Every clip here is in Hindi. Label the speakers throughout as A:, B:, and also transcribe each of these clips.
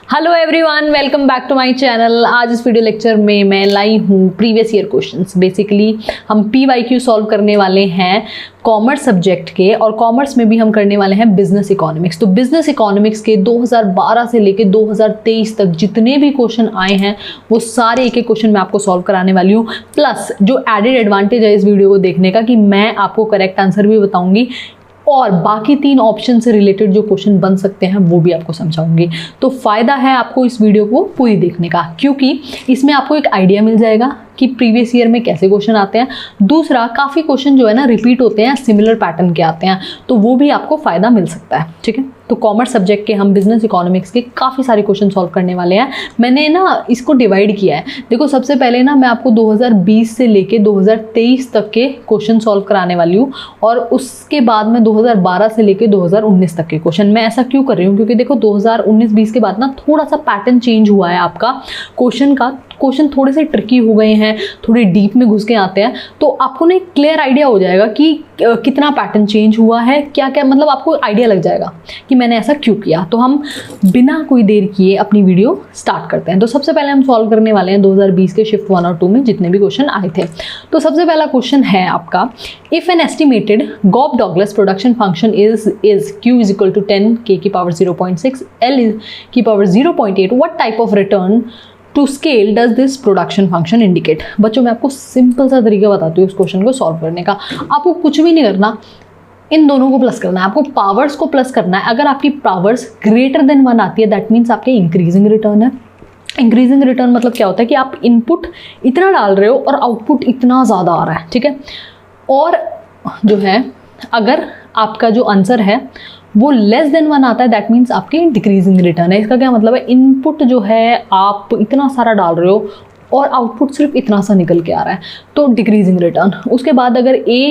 A: Hello everyone, welcome back to my channel. आज इस वीडियो लेक्चर में मैं लाई हूँ प्रीवियस ईयर क्वेश्चंस। बेसिकली हम PYQ सॉल्व करने वाले हैं कॉमर्स सब्जेक्ट के, और कॉमर्स में भी हम करने वाले हैं बिजनेस इकोनॉमिक्स। तो बिजनेस इकोनॉमिक्स के 2012 से लेके 2023 तक जितने भी क्वेश्चन आए हैं वो सारे एक एक क्वेश्चन मैं आपको सॉल्व कराने वाली हूँ। प्लस जो एडेड एडवांटेज है इस वीडियो को देखने का कि मैं आपको करेक्ट आंसर भी बताऊंगी और बाकी 3 ऑप्शन से रिलेटेड जो क्वेश्चन बन सकते हैं वो भी आपको समझाऊंगी। तो फ़ायदा है आपको इस वीडियो को पूरी देखने का, क्योंकि इसमें आपको एक आइडिया मिल जाएगा कि प्रीवियस ईयर में कैसे क्वेश्चन आते हैं। दूसरा, काफ़ी क्वेश्चन जो है ना रिपीट होते हैं, सिमिलर पैटर्न के आते हैं, तो वो भी आपको फ़ायदा मिल सकता है। ठीक है, तो कॉमर्स सब्जेक्ट के हम बिजनेस इकोनॉमिक्स के काफ़ी सारे क्वेश्चन सॉल्व करने वाले हैं। मैंने ना इसको डिवाइड किया है। देखो, सबसे पहले ना मैं आपको 2020 से लेके 2023 तक के क्वेश्चन सॉल्व कराने वाली हूँ, और उसके बाद में 2012 से लेके 2019 तक के क्वेश्चन। मैं ऐसा क्यों कर रही हूँ, क्योंकि देखो 2019-20 के बाद ना थोड़ा सा पैटर्न चेंज हुआ है आपका क्वेश्चन का। क्वेश्चन थोड़े से ट्रिकी हो गए हैं, थोड़े डीप में घुस के आते हैं, तो आपको ना एक क्लियर आइडिया हो जाएगा कि कितना पैटर्न चेंज हुआ है, क्या क्या, मतलब आपको आइडिया लग जाएगा कि मैंने ऐसा क्यों किया। तो हम बिना कोई देर किए अपनी वीडियो स्टार्ट करते हैं। तो सबसे पहले हम सॉल्व करने वाले हैं 2020 के शिफ्ट 1 और 2 में जितने भी क्वेश्चन आए थे। तो सबसे पहला क्वेश्चन है आपका, if an estimated Cobb Douglas production function is Q is equal to 10 K की पावर 0.6 L की power 0.8, what type of return to scale does this production function indicate. बच्चों, मैं आपको सिंपल सा तरीका बताती हूँ इस क्वेश्चन को सॉल्व करने का। आपको कुछ भी नहीं करना, इन दोनों को प्लस करना है, आपको पावर्स को प्लस करना है। अगर आपकी पावर्स ग्रेटर देन 1 आती है, दैट मीन्स आपके इंक्रीजिंग रिटर्न है। इंक्रीजिंग रिटर्न मतलब क्या होता है कि आप इनपुट इतना डाल रहे हो और आउटपुट इतना ज़्यादा आ रहा है। ठीक है, और जो है अगर आपका जो आंसर है वो लेस देन 1 आता है, दैट मीन्स आपके डिक्रीजिंग रिटर्न है। इसका क्या मतलब है, इनपुट जो है आप इतना सारा डाल रहे हो और आउटपुट सिर्फ इतना सा निकल के आ रहा है, तो डिक्रीजिंग रिटर्न। उसके बाद अगर A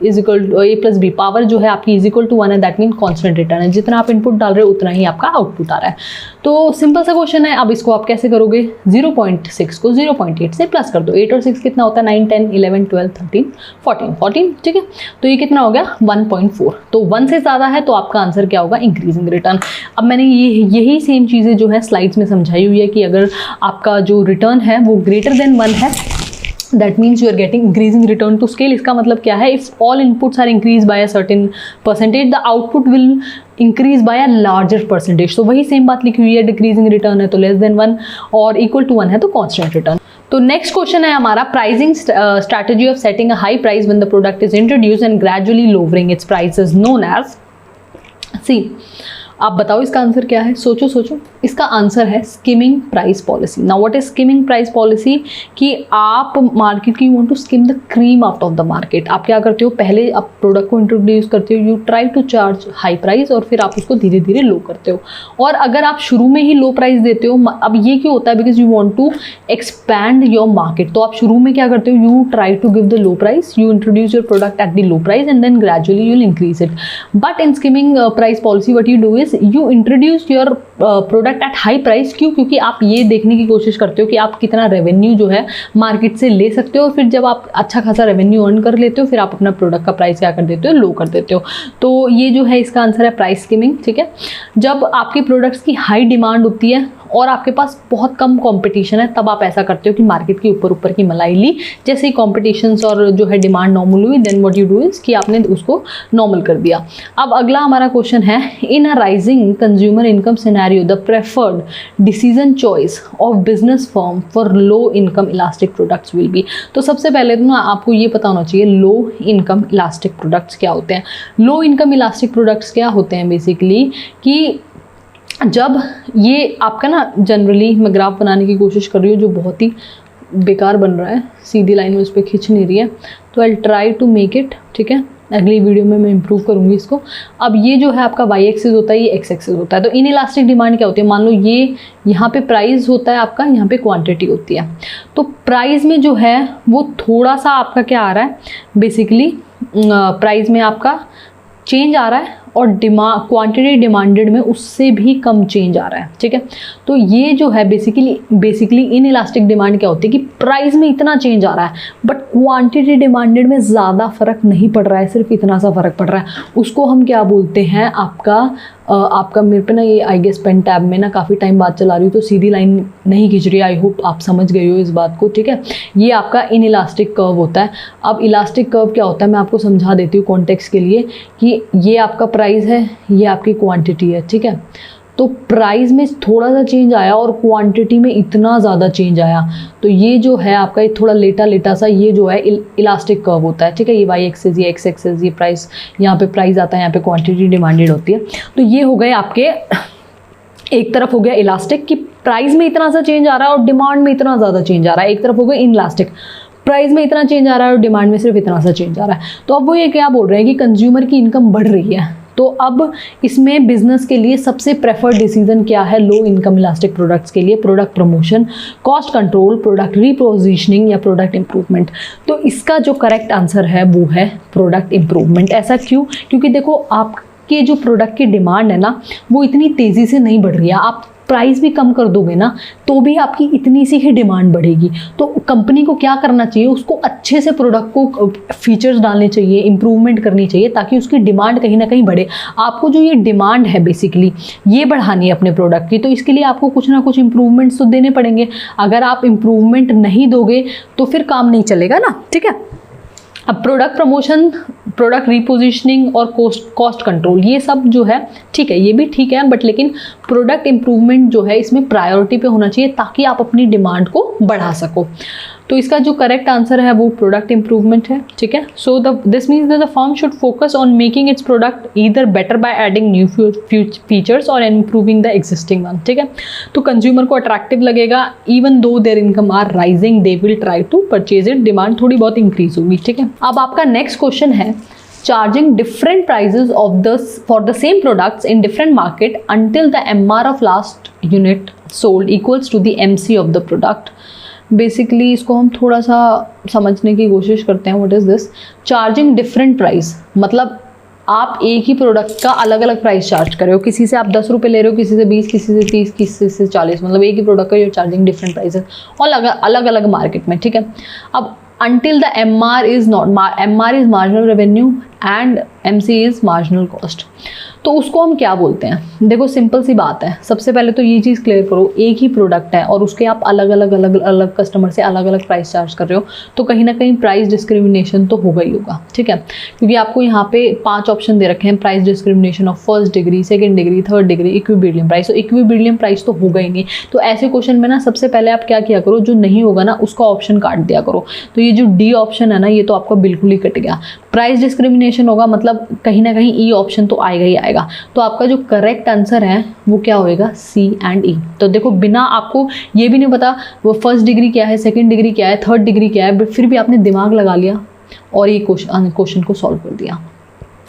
A: is equal to A plus B, power जो है आपकी इज इक्वल टू 1 है, दैट मीन कॉन्स्टेंट रिटर्न है। जितना आप इनपुट डाल रहे हो उतना ही आपका आउटपुट आ रहा है। तो सिंपल सा क्वेश्चन है। अब इसको आप कैसे करोगे, 0.6 को 0.8 से प्लस कर दो। 8 और 6 कितना होता है, 9, 10, 11, 12, 13, 14। ठीक है, तो ये कितना हो गया, 1.4। तो 1 से ज़्यादा है तो आपका आंसर क्या होगा, इंक्रीजिंग रिटर्न। अब मैंने यही सेम चीज़ें जो है स्लाइड्स में समझाई हुई है कि अगर आपका जो रिटर्न है वो ग्रेटर देन 1 है, that means you are getting increasing return to scale। इसका मतलब क्या है, if all inputs are increased by a certain percentage, the output will increase by a larger percentage। तो वही सेम बात लिखी हुई है, डिक्रीजिंग रिटर्न है तो लेस देन 1 और इक्वल टू 1 है तो कांस्टेंट रिटर्न। तो नेक्स्ट क्वेश्चन है हमारा, pricing strategy of setting a high price when the product is introduced and gradually lowering its price is known as. See, आप बताओ इसका आंसर क्या है, सोचो सोचो। इसका आंसर है skimming price policy. Now what is skimming price policy, कि आप मार्केट की, you want to skim the cream out of the market. आप क्या करते हो, पहले आप प्रोडक्ट को इंट्रोड्यूस करते हो, you try to charge high price और फिर आप उसको धीरे धीरे लो करते हो। और अगर आप शुरू में ही लो प्राइस देते हो, अब ये क्यों होता है, because you want to expand your market. तो आप शुरू में क्या करते हो, you try to give the low price, you introduce your product at the low price and then gradually you will increase it. But in skimming price policy what you do is you introduce your product at high price. क्यों, क्योंकि आप ये देखने की कोशिश करते हो कि आप कितना रेवेन्यू जो है मार्केट से ले सकते हो, और फिर जब आप अच्छा खासा रेवेन्यू अर्न कर लेते हो फिर आप अपना प्रोडक्ट का प्राइस क्या कर देते हो, लो कर देते हो। तो ये जो है इसका आंसर है प्राइस स्किमिंग। ठीक है, जब आपके प्रोडक्ट्स की हाई डिमांड होती है और आपके पास बहुत कम कंपटीशन है, तब आप ऐसा करते हो कि मार्केट के ऊपर की मलाई ली। जैसे ही कॉम्पिटिशन्स और जो है डिमांड नॉर्मल हुई, then what you do is कि आपने उसको नॉर्मल कर दिया। अब अगला हमारा क्वेश्चन है, in a rising consumer income scenario the preferred decision choice of business firm for low income elastic products will be. तो सबसे पहले तो ना आपको ये पता होना चाहिए लो इनकम इलास्टिक प्रोडक्ट्स क्या होते हैं। लो इनकम इलास्टिक प्रोडक्ट्स क्या होते हैं, बेसिकली कि जब ये आपका ना, जनरली मैं ग्राफ बनाने की कोशिश कर रही हूँ जो बहुत ही बेकार बन रहा है, सीधी लाइन में उस पर खिंच नहीं रही है, तो I try to make it. ठीक है, अगली वीडियो में मैं इंप्रूव करूँगी इसको। अब ये जो है आपका वाई एक्सिस होता है, ये एक्स एक्सिस होता है। तो इन इलास्टिक डिमांड क्या होती है, मान लो ये यहाँ पे प्राइस होता है आपका, यहाँ पे क्वांटिटी होती है। तो प्राइस में जो है वो थोड़ा सा आपका क्या आ रहा है, बेसिकली प्राइस में आपका चेंज आ रहा है और क्वांटिटी डिमांडेड में उससे भी कम चेंज आ रहा है, ठीक है। तो ये जो है बेसिकली इन इलास्टिक डिमांड क्या होती है कि प्राइस में इतना चेंज आ रहा है बट क्वांटिटी डिमांडेड में ज़्यादा फर्क नहीं पड़ रहा है, सिर्फ इतना सा फर्क पड़ रहा है। उसको हम क्या बोलते हैं, आपका मेरे पे ना ये आई गेस पेन टैब में ना काफ़ी टाइम बाद चला रही हूँ तो सीधी लाइन नहीं खींच रही है, आई होप आप समझ गए हो इस बात को, ठीक है। ये आपका इन इलास्टिक कर्व होता है। अब इलास्टिक कर्व क्या होता है मैं आपको समझा देती हूँ कॉन्टेक्स्ट के लिए कि ये आपका प्राइस है, ये आपकी क्वांटिटी है, ठीक है। तो प्राइस में थोड़ा सा चेंज आया और क्वांटिटी में इतना ज़्यादा चेंज आया, तो ये जो है आपका ये थोड़ा लेटा सा ये जो है इलास्टिक कर्व होता है, ठीक है। ये वाई एक्सेस, ये एक्स एक्सेस, ये प्राइस, यहाँ पे प्राइस आता है, यहाँ पे क्वांटिटी डिमांडेड होती है। तो ये हो गए आपके, एक तरफ हो गया इलास्टिक कि प्राइस में इतना सा चेंज आ रहा है और डिमांड में इतना ज़्यादा चेंज आ रहा है। एक तरफ हो गया इनलास्टिक, प्राइस में इतना चेंज आ रहा है और डिमांड में सिर्फ इतना सा चेंज आ रहा है। तो अब वो ये क्या बोल रहे हैं कि कंज्यूमर की इनकम बढ़ रही है, तो अब इसमें बिजनेस के लिए सबसे प्रेफर्ड डिसीजन क्या है लो इनकम इलास्टिक प्रोडक्ट्स के लिए? Product promotion, cost control, product repositioning या प्रोडक्ट इंप्रूवमेंट। तो इसका जो करेक्ट आंसर है वो है प्रोडक्ट इंप्रूवमेंट। ऐसा क्यों? क्योंकि देखो आपके जो प्रोडक्ट की डिमांड है ना वो इतनी तेज़ी से नहीं बढ़ रही है। आप प्राइस भी कम कर दोगे ना तो भी आपकी इतनी सी ही डिमांड बढ़ेगी। तो कंपनी को क्या करना चाहिए, उसको अच्छे से प्रोडक्ट को फीचर्स डालने चाहिए, इंप्रूवमेंट करनी चाहिए ताकि उसकी डिमांड कहीं ना कहीं बढ़े। आपको जो ये डिमांड है बेसिकली ये बढ़ानी है अपने प्रोडक्ट की, तो इसके लिए आपको कुछ ना कुछ इंप्रूवमेंट्स तो देने पड़ेंगे। अगर आप इंप्रूवमेंट नहीं दोगे तो फिर काम नहीं चलेगा ना, ठीक है। अब प्रोडक्ट प्रमोशन, प्रोडक्ट रीपोजिशनिंग और कॉस्ट कंट्रोल ये सब जो है ठीक है, ये भी ठीक है, बट लेकिन प्रोडक्ट इंप्रूवमेंट जो है इसमें प्रायोरिटी पे होना चाहिए ताकि आप अपनी डिमांड को बढ़ा सको। तो इसका जो करेक्ट आंसर है वो प्रोडक्ट इंप्रूवमेंट है, ठीक है। So this means that the firm should focus on making its product either better by adding new features और इम्प्रूविंग द एग्जिस्टिंग वन, ठीक है। तो कंज्यूमर को अट्रैक्टिव लगेगा, even though their income are rising they will try to purchase it, demand थोड़ी बहुत इंक्रीज होगी, ठीक है। अब आपका नेक्स्ट क्वेश्चन है charging different prices for the same products in different market until the MR of last unit sold equals to the MC of the product। Basically इसको हम थोड़ा सा समझने की कोशिश करते हैं। What is this? Charging different price मतलब आप एक ही प्रोडक्ट का अलग अलग प्राइस चार्ज कर रहे हो, किसी से आप 10 रुपये ले रहे हो, किसी से 20, किसी से 30, किसी से 40, मतलब एक ही प्रोडक्ट का यूर चार्जिंग डिफरेंट प्राइसेस और अलग अलग मार्केट में, ठीक है। अब until the MR is marginal revenue and MC is marginal cost। तो उसको हम क्या बोलते हैं? देखो सिंपल सी बात है, सबसे पहले तो ये चीज़ क्लियर करो, एक ही प्रोडक्ट है और उसके आप अलग अलग कस्टमर से अलग अलग प्राइस चार्ज कर रहे हो तो कहीं ना कहीं प्राइस डिस्क्रिमिनेशन तो होगा ही होगा, ठीक है। क्योंकि आपको यहाँ पे 5 ऑप्शन दे रखे हैं, price discrimination of first degree, second degree, third degree, equilibrium price. तो इक्विबिलियम प्राइस तो होगा ही नहीं। तो ऐसे क्वेश्चन में ना सबसे पहले आप क्या किया करो, जो नहीं होगा ना उसका ऑप्शन काट दिया करो। तो ये जो डी ऑप्शन है ना ये तो आपका बिल्कुल ही कट गया। प्राइस डिस्क्रिमिनेशन होगा मतलब कहीं ना कहीं ई ऑप्शन तो आएगा ही आएगा। तो आपका जो करेक्ट आंसर है वो क्या होएगा? सी एंड ई। तो देखो बिना आपको ये भी नहीं पता वो फर्स्ट डिग्री क्या है, सेकंड डिग्री क्या है, थर्ड डिग्री क्या है, बट फिर भी आपने दिमाग लगा लिया और ये क्वेश्चन को सॉल्व कर दिया,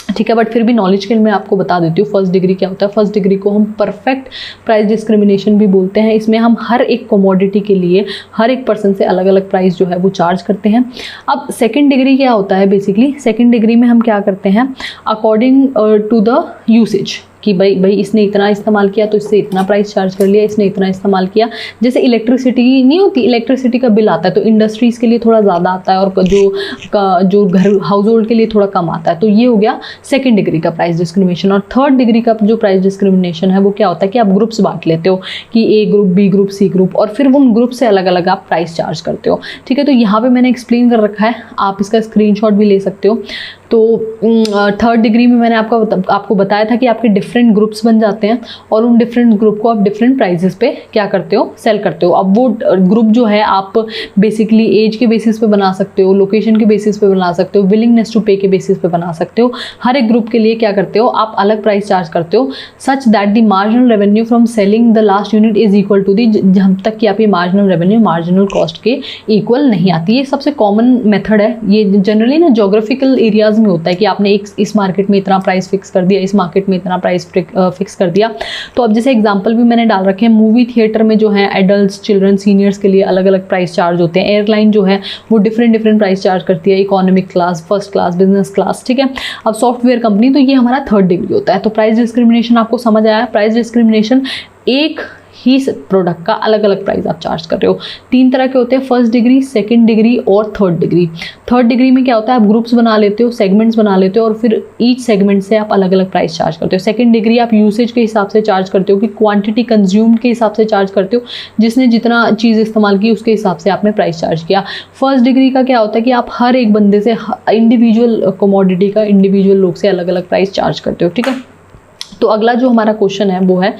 A: ठीक है। बट फिर भी नॉलेज के लिए मैं आपको बता देती हूँ फर्स्ट डिग्री क्या होता है। फर्स्ट डिग्री को हम परफेक्ट प्राइस डिस्क्रिमिनेशन भी बोलते हैं। इसमें हम हर एक कमोडिटी के लिए हर एक पर्सन से अलग अलग प्राइस जो है वो चार्ज करते हैं। अब सेकंड डिग्री क्या होता है? बेसिकली सेकंड डिग्री में हम क्या करते हैं, अकॉर्डिंग टू द यूसेज कि भाई इसने इतना इस्तेमाल किया तो इससे इतना प्राइस चार्ज कर लिया, इसने इतना इस्तेमाल किया। जैसे इलेक्ट्रिसिटी नहीं होती, इलेक्ट्रिसिटी का बिल आता है तो इंडस्ट्रीज़ के लिए थोड़ा ज़्यादा आता है और जो घर हाउस होल्ड के लिए थोड़ा कम आता है। तो ये हो गया सेकंड डिग्री का प्राइस डिस्क्रिमिनेशन। और थर्ड डिग्री का जो प्राइस डिस्क्रिमिनेशन है वो क्या होता है कि आप ग्रुप्स बांट लेते हो कि A group, B group, C group, और फिर उन ग्रुप से अलग अलग आप प्राइस चार्ज करते हो, ठीक है। तो यहाँ पर मैंने एक्सप्लेन कर रखा है, आप इसका स्क्रीनशॉट भी ले सकते हो। तो थर्ड डिग्री में मैंने आपको बताया था कि आपके डिफरेंट ग्रुप्स बन जाते हैं और उन डिफरेंट ग्रुप को आप डिफरेंट प्राइसेस पे क्या करते हो, सेल करते हो। अब वो ग्रुप जो है आप बेसिकली एज के बेसिस पे बना सकते हो, लोकेशन के बेसिस पे बना सकते हो, विलिंगनेस टू पे के बेसिस पे बना सकते हो। हर एक ग्रुप के लिए क्या करते हो, आप अलग प्राइस चार्ज करते हो such that the marginal revenue from selling the last unit is equal to the, जब तक कि आपकी मार्जिनल रेवेन्यू मार्जिनल कॉस्ट के इक्वल नहीं आती। ये सबसे कॉमन मेथड है। ये जनरली ना जोग्राफिकल एरियाज में होता है कि आपने इस मार्केट में इतना प्राइस फिक्स कर दिया, इस मार्केट में इतना प्राइस फिक्स कर दिया। तो अब जैसे एग्जांपल भी मैंने डाल रखे हैं, मूवी थिएटर में जो है एडल्ट्स, चिल्ड्रन, सीनियर्स के लिए अलग अलग प्राइस चार्ज होते हैं। एयरलाइन जो है वो डिफरेंट प्राइस चार्ज करती है, economic class, first class, business class, ठीक है। अब सॉफ्टवेयर कंपनी, तो ये हमारा थर्ड डिग्री होता है। तो प्राइस डिस्क्रिमिनेशन आपको समझ आया। प्राइस डिस्क्रिमिनेशन, एक ही प्रोडक्ट का अलग अलग प्राइस आप चार्ज कर रहे हो। 3 तरह के होते हैं, फर्स्ट डिग्री, सेकंड डिग्री और थर्ड डिग्री। थर्ड डिग्री में क्या होता है, आप ग्रुप्स बना लेते हो, सेगमेंट्स बना लेते हो और फिर ईच सेगमेंट से आप अलग अलग प्राइस चार्ज करते हो। सेकंड डिग्री आप यूसेज के हिसाब से चार्ज करते हो कि क्वांटिटी कंज्यूम्ड के हिसाब से चार्ज करते हो, जिसने जितना चीज़ इस्तेमाल की उसके हिसाब से आपने प्राइस चार्ज किया। फर्स्ट डिग्री का क्या होता है कि आप हर एक बंदे से, इंडिविजुअल कमोडिटी का इंडिविजुअल लोग से अलग अलग प्राइस चार्ज करते हो, ठीक है। तो अगला जो हमारा क्वेश्चन है वो है,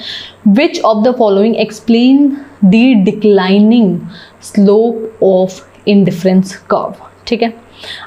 A: which of the following explain the declining slope of indifference curve, ठीक है।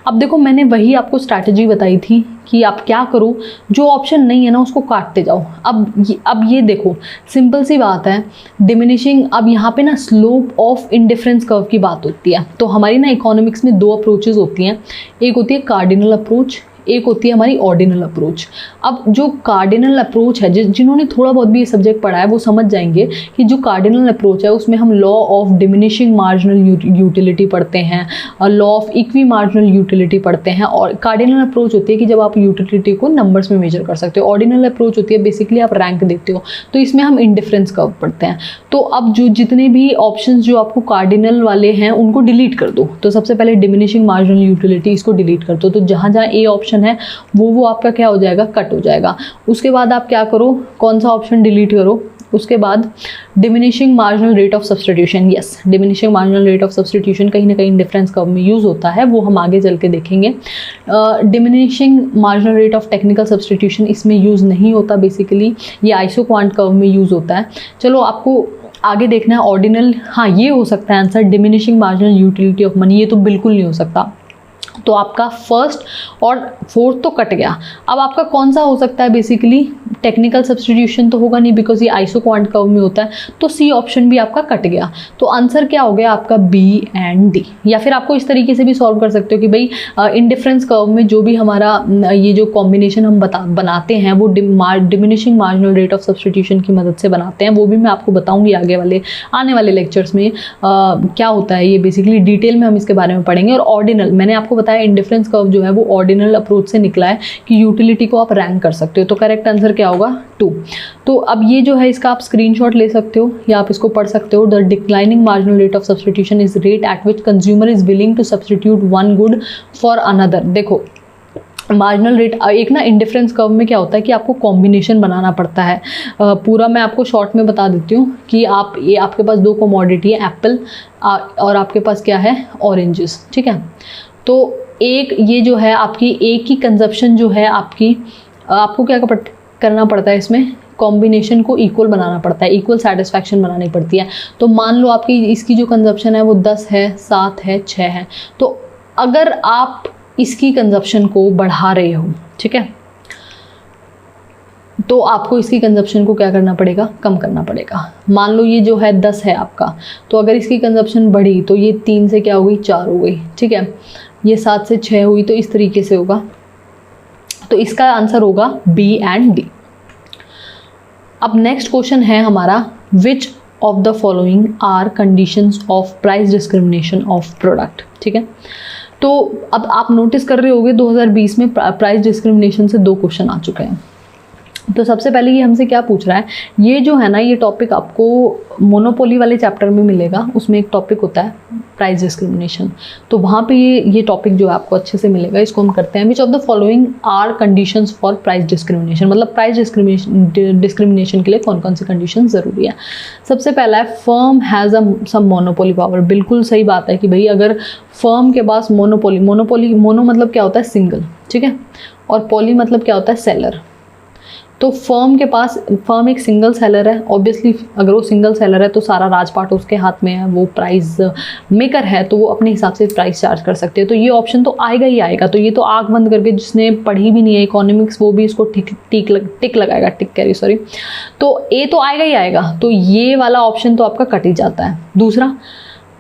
A: अब देखो, मैंने वही आपको स्ट्रैटेजी बताई थी कि आप क्या करो, जो ऑप्शन नहीं है ना उसको काटते जाओ। अब ये देखो, सिंपल सी बात है, डिमिनिशिंग, अब यहाँ पे ना स्लोप ऑफ इंडिफरेंस कर्व की बात होती है। तो हमारी ना इकोनॉमिक्स में 2 अप्रोचेज होती हैं, एक होती है कार्डिनल अप्रोच, एक होती है हमारी ऑर्डिनल अप्रोच। अब जो कार्डिनल अप्रोच है, जिन्होंने थोड़ा बहुत भी ये सब्जेक्ट पढ़ा है वो समझ जाएंगे कि जो कार्डिनल अप्रोच है उसमें हम law of diminishing marginal utility पढ़ते हैं, law of equi marginal utility पढ़ते हैं। और कार्डिनल अप्रोच होती है कि जब आप यूटिलिटी को नंबर्स में मेजर कर सकते हो। ऑर्डिनल अप्रोच होती है बेसिकली आप रैंक देते हो, तो इसमें हम इंडिफरेंस कर्व पढ़ते हैं। तो अब जो जितने भी ऑप्शंस जो आपको कार्डिनल वाले हैं उनको डिलीट कर दो। तो सबसे पहले डिमिनिशिंग मार्जिनल यूटिलिटी, इसको डिलीट कर दो। तो जहाँ जहाँ ए ऑप्शन है वो आपका क्या हो जाएगा, कट हो जाएगा। उसके बाद आप क्या करो, कौन सा ऑप्शन डिलीट करो, उसके बाद diminishing marginal rate of substitution. Yes, diminishing marginal rate of substitution कहीं ना कहीं डिफरेंस कर्व में यूज़ होता है, वो हम आगे चल के देखेंगे। Diminishing marginal rate of technical substitution इसमें यूज़ नहीं होता, बेसिकली ये आइसोक्वांट कर्व में यूज़ होता है। चलो आपको आगे देखना है ऑर्डिनल। हाँ, ये हो सकता है answer, diminishing marginal utility of money, ये तो बिल्कुल नहीं हो सकता। तो आपका फर्स्ट और फोर्थ तो कट गया। अब आपका कौन सा हो सकता है, बेसिकली टेक्निकल सब्स्टिट्यूशन तो होगा नहीं बिकॉज ये आइसोक्वांट कर्व में होता है, तो सी ऑप्शन भी आपका कट गया। तो आंसर क्या हो गया आपका, बी एंड डी। या फिर आपको इस तरीके से भी सॉल्व कर सकते हो कि भाई इंडिफरेंस कर्व में जो भी हमारा ये जो कॉम्बिनेशन हम बनाते हैं वो diminishing marginal rate of substitution की मदद से बनाते हैं। वो भी मैं आपको बताऊंगी आने वाले लेक्चर्स में क्या होता है, ये बेसिकली डिटेल में हम इसके बारे में पढ़ेंगे। और ऑर्डिनल, मैंने आपको बताया इंडिफरेंस कर्व जो है वो ऑर्डिनल अप्रोच से निकला है कि यूटिलिटी को आप रैंक कर सकते हो। तो करेक्ट आंसर क्या होगा, 2। तो अब ये जो है इसका आप स्क्रीनशॉट ले सकते हो या आप इसको पढ़ सकते हो। The declining marginal rate of substitution is rate at which consumer is willing to substitute one good for another. देखो, मार्जिनल रेट, एक ना इंडिफरेंस कर्व में क्या होता है कि आपको कॉम्बिनेशन बनाना पड़ता है। पूरा मैं आपको शॉर्ट में बता देती हूँ कि ये आपके पास 2 कमोडिटी है, एप्पल और आपके पास क्या है, ऑरेंजेस, ठीक है। तो एक ये जो है आपकी एक ही कंजप्शन जो है आपको क्या करना पड़ता है, इसमें कॉम्बिनेशन को इक्वल बनाना पड़ता है, इक्वल सेटिस्फैक्शन बनानी पड़ती है। तो मान लो आपकी इसकी जो कंजप्शन है वो 10 है, 7 है, 6 है। तो अगर आप इसकी कंजप्शन को बढ़ा रहे हो, ठीक है, तो आपको इसकी कंजप्शन को क्या करना पड़ेगा, कम करना पड़ेगा। मान लो ये जो है 10 है आपका, तो अगर इसकी कंजप्शन बढ़ी तो ये 3 से क्या हो गई, 4 हो गई, ठीक है। ये 7 से 6 हुई, तो इस तरीके से होगा। तो इसका आंसर होगा बी एंड डी। अब नेक्स्ट क्वेश्चन है हमारा, which of the following are conditions of price discrimination of product, ठीक है। तो अब आप नोटिस कर रहे होंगे 2020 में प्राइस डिस्क्रिमिनेशन से 2 क्वेश्चन आ चुके हैं। तो सबसे पहले ये हमसे क्या पूछ रहा है, ये जो है ना, ये टॉपिक आपको मोनोपोली वाले चैप्टर में मिलेगा। उसमें एक टॉपिक होता है प्राइस डिस्क्रिमिनेशन, तो वहाँ पे ये टॉपिक जो है आपको अच्छे से मिलेगा। इसको हम करते हैं, which of the following are conditions for price discrimination, मतलब प्राइस डिस्क्रिमिनेशन के लिए कौन कौन सी कंडीशन ज़रूरी है। सबसे पहला है, firm has some monopoly power. बिल्कुल सही बात है कि भाई अगर फर्म के पास मोनोपोली, मोनो मतलब क्या होता है, सिंगल, ठीक है, और पोली मतलब क्या होता है, सेलर। तो फर्म एक सिंगल सेलर है, ऑब्वियसली अगर वो सिंगल सेलर है तो सारा राजपाट उसके हाथ में है, वो प्राइस मेकर है, तो वो अपने हिसाब से प्राइस चार्ज कर सकते हैं। तो ये ऑप्शन तो आएगा ही आएगा। तो ये तो आँख बंद करके, जिसने पढ़ी भी नहीं है इकोनॉमिक्स, वो भी इसको टिक लगाएगा, तो ए तो आएगा ही आएगा। तो ये वाला ऑप्शन तो आपका कट ही जाता है। दूसरा,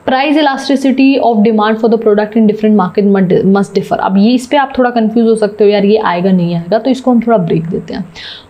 A: price elasticity of demand for the product in different market must differ. अब ये इस पे आप थोड़ा कंफ्यूज हो सकते हो, यार ये आएगा नहीं आएगा, तो इसको हम थोड़ा ब्रेक देते हैं।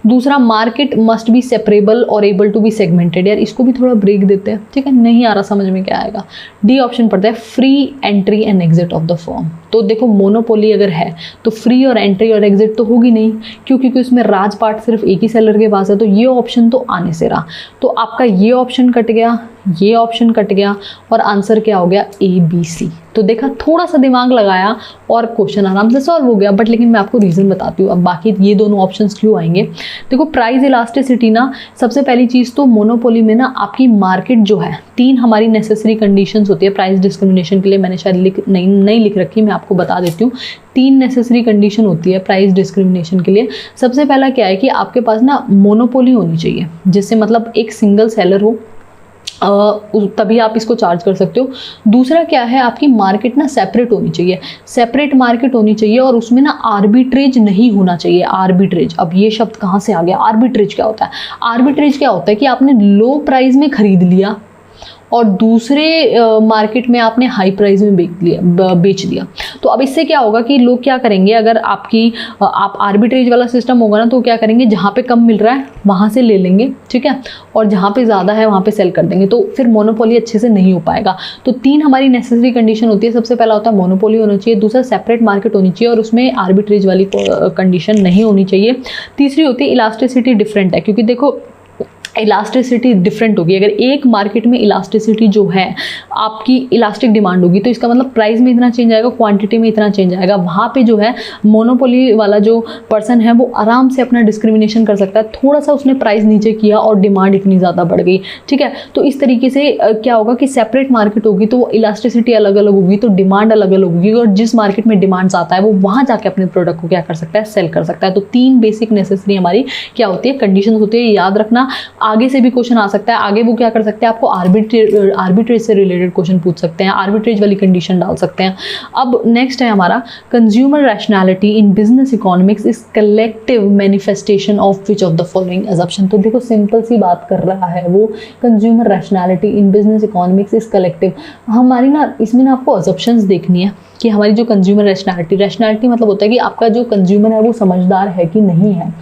A: दूसरा, मार्केट मस्ट बी सेपरेबल और एबल टू बी सेगमेंटेड, यार इसको भी थोड़ा ब्रेक देते हैं, ठीक है, नहीं आ रहा समझ में क्या आएगा। डी ऑप्शन पड़ता है free entry and exit of the firm. तो देखो मोनोपोली अगर है तो फ्री और एंट्री और एग्जिट तो होगी नहीं, क्योंकि उसमें राज पार्ट सिर्फ एक ही सेलर के पास है, तो ये ऑप्शन तो आने से रहा। तो आपका ये ऑप्शन कट गया, ये ऑप्शन कट गया, और आंसर क्या हो गया, ABC। तो देखा, थोड़ा सा दिमाग लगाया और क्वेश्चन आराम से सॉल्व हो गया। बट लेकिन मैं आपको रीज़न बताती हूँ अब बाकी ये दोनों ऑप्शंस क्यों आएंगे। देखो प्राइस इलास्टिसिटी ना, सबसे पहली चीज़ तो मोनोपोली में ना आपकी मार्केट जो है, 3 हमारी नेसेसरी कंडीशंस होती है प्राइस डिस्क्रिमिनेशन के लिए। मैंने शायद नहीं लिख रखी, मैं आपको बता देती हूँ। 3 नेसेसरी कंडीशन होती है प्राइस डिस्क्रिमिनेशन के लिए। सबसे पहला क्या है कि आपके पास ना मोनोपोली होनी चाहिए, जिससे मतलब एक सिंगल सेलर हो, तभी आप इसको चार्ज कर सकते हो। दूसरा क्या है, आपकी मार्केट ना सेपरेट होनी चाहिए, सेपरेट मार्केट होनी चाहिए, और उसमें ना आर्बिट्रेज नहीं होना चाहिए। आर्बिट्रेज, अब ये शब्द कहाँ से आ गया, आर्बिट्रेज क्या होता है? आर्बिट्रेज क्या होता है कि आपने लो प्राइस में खरीद लिया और दूसरे मार्केट में आपने हाई प्राइस में बेच दिया। तो अब इससे क्या होगा कि लोग क्या करेंगे, अगर आप आर्बिट्रेज वाला सिस्टम होगा ना, तो क्या करेंगे, जहाँ पे कम मिल रहा है वहाँ से ले लेंगे, ठीक है, और जहाँ पे ज़्यादा है वहाँ पे सेल कर देंगे, तो फिर मोनोपोली अच्छे से नहीं हो पाएगा। तो 3 हमारी नेसेसरी कंडीशन होती है। सबसे पहला होता है मोनोपोली होना चाहिए, दूसरा सेपरेट मार्केट होनी चाहिए और उसमें आर्बिट्रेज वाली कंडीशन नहीं होनी चाहिए। तीसरी होती है इलास्टिसिटी डिफरेंट है, क्योंकि देखो इलास्टिसिटी डिफरेंट होगी। अगर एक मार्केट में इलास्टिसिटी जो है, आपकी इलास्टिक डिमांड होगी, तो इसका मतलब प्राइस में इतना चेंज आएगा, क्वांटिटी में इतना चेंज आएगा। वहाँ पे जो है मोनोपोली वाला जो पर्सन है वो आराम से अपना डिस्क्रिमिनेशन कर सकता है, थोड़ा सा उसने प्राइस नीचे किया और डिमांड इतनी ज़्यादा बढ़ गई, ठीक है। तो इस तरीके से क्या होगा कि सेपरेट मार्केट होगी तो इलास्टिसिटी अलग अलग होगी, तो डिमांड अलग अलग होगी, और जिस मार्केट में डिमांड्स आता है वो वहाँ जाके अपने प्रोडक्ट को क्या कर सकता है, सेल कर सकता है। तो 3 बेसिक नेसेसरी हमारी क्या होती है, कंडीशन होती है, याद रखना। आगे से भी क्वेश्चन आ सकता है, आगे वो क्या कर सकते हैं, आपको आर्बिट्रेज से रिलेटेड क्वेश्चन पूछ सकते हैं, आर्बिट्रेज वाली कंडीशन डाल सकते हैं। अब नेक्स्ट है हमारा consumer rationality in business economics is collective manifestation of which of the following assumption. तो देखो सिंपल सी बात कर रहा है वो, consumer rationality in business economics is collective. हमारी ना इसमें ना आपको असम्पशंस देखनी है कि हमारी जो कंज्यूमर रैशनैलिटी मतलब होता है कि आपका जो कंज्यूमर है वो समझदार है कि नहीं है।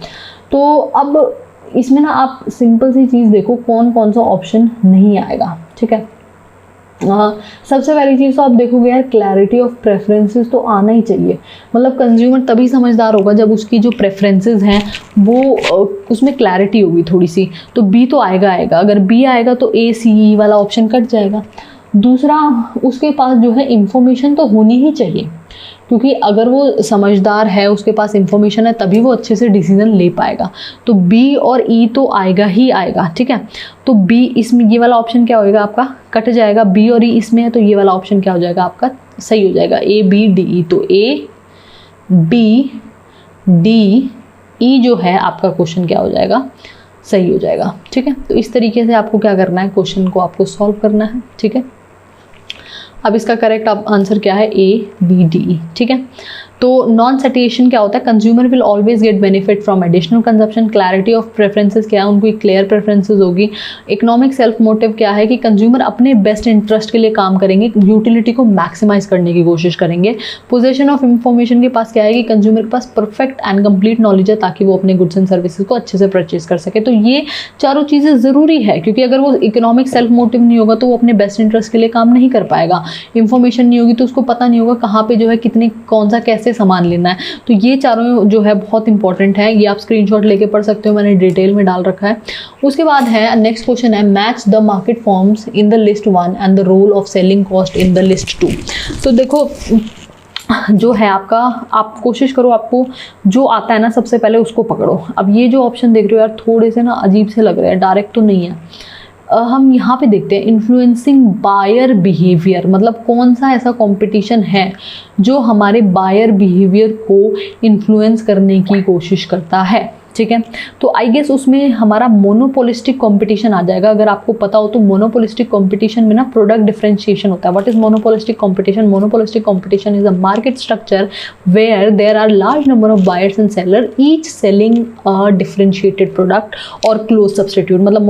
A: तो अब इसमें ना आप सिंपल सी चीज़ देखो, कौन कौन सा ऑप्शन नहीं आएगा, ठीक है। सबसे पहली चीज़ तो आप देखोगे यार, क्लैरिटी ऑफ प्रेफरेंसेस तो आना ही चाहिए। मतलब कंज्यूमर तभी समझदार होगा जब उसकी जो प्रेफरेंसेस हैं वो उसमें क्लैरिटी होगी थोड़ी सी। तो बी तो आएगा, अगर बी आएगा तो ACE वाला ऑप्शन कट जाएगा। दूसरा, उसके पास जो है इंफॉर्मेशन तो होनी ही चाहिए, क्योंकि अगर वो समझदार है, उसके पास इंफॉर्मेशन है, तभी वो अच्छे से डिसीजन ले पाएगा। तो बी और ई तो आएगा ही आएगा, ठीक है। तो बी, इसमें ये वाला ऑप्शन क्या होएगा आपका, कट जाएगा। बी और ई इसमें है, तो ये वाला ऑप्शन क्या हो जाएगा आपका, सही हो जाएगा, ABDE। तो ABDE जो है आपका क्वेश्चन क्या हो जाएगा, सही हो जाएगा, ठीक है। तो इस तरीके से आपको क्या करना है, क्वेश्चन को आपको सॉल्व करना है, ठीक है। अब इसका करेक्ट आंसर क्या है, ABDE, ठीक है। तो नॉन सैटिस्फैक्शन क्या होता है, consumer will always get benefit from additional consumption. Clarity of preferences क्या है, उनको एक क्लियर प्रेफरेंसेस होगी। इकोनॉमिक सेल्फ मोटिव क्या है कि कंज्यूमर अपने बेस्ट इंटरेस्ट के लिए काम करेंगे, यूटिलिटी को मैक्सिमाइज करने की कोशिश करेंगे। पोजेशन ऑफ इंफॉर्मेशन के पास क्या है कि कंज्यूमर के पास परफेक्ट एंड कंप्लीट नॉलेज है ताकि वो अपने गुड्स एंड सर्विसेज को अच्छे से परचेज कर सके। तो ये चारों चीज़ें ज़रूरी है, क्योंकि अगर वो इकोनॉमिक सेल्फ मोटिव नहीं होगा तो वो अपने बेस्ट इंटरेस्ट के लिए काम नहीं कर पाएगा। इंफॉर्मेशन नहीं होगी तो उसको पता नहीं होगा कहाँ पे जो है कितने कौन सा कैसे सामान लेना है। तो ये चारों जो है बहुत इंपॉर्टेंट है, ये आप स्क्रीनशॉट लेके पढ़ सकते हो, मैंने डिटेल में डाल रखा है। उसके बाद है नेक्स्ट क्वेश्चन है, match the market forms in the list 1 and the role of selling cost in the list 2। तो देखो जो है आपका, आप कोशिश करो आपको जो आता है ना सबसे पहले उसको पकड़ो। अब ये जो ऑप्शन देख रहे हो यार थोड़े से ना अजीब से लग रहे हैं, डायरेक्ट तो नहीं है। हम यहाँ पे देखते हैं इन्फ्लुएंसिंग बायर बिहेवियर, मतलब कौन सा ऐसा कंपटीशन है जो हमारे बायर बिहेवियर को इन्फ्लुएंस करने की कोशिश करता है। ठीक है। तो आई गेस उसमें हमारा मोनोपोलिस्टिक कंपटीशन आ जाएगा। अगर आपको पता हो तो मोनोपोलिस्टिक कंपटीशन में ना प्रोडक्ट डिफरेंशिएशन होता है। What is monopolistic competition? Monopolistic competition is a market structure where there are large number of buyers and seller each selling a differentiated product और क्लोज सब्सटीट्यूट। मतलब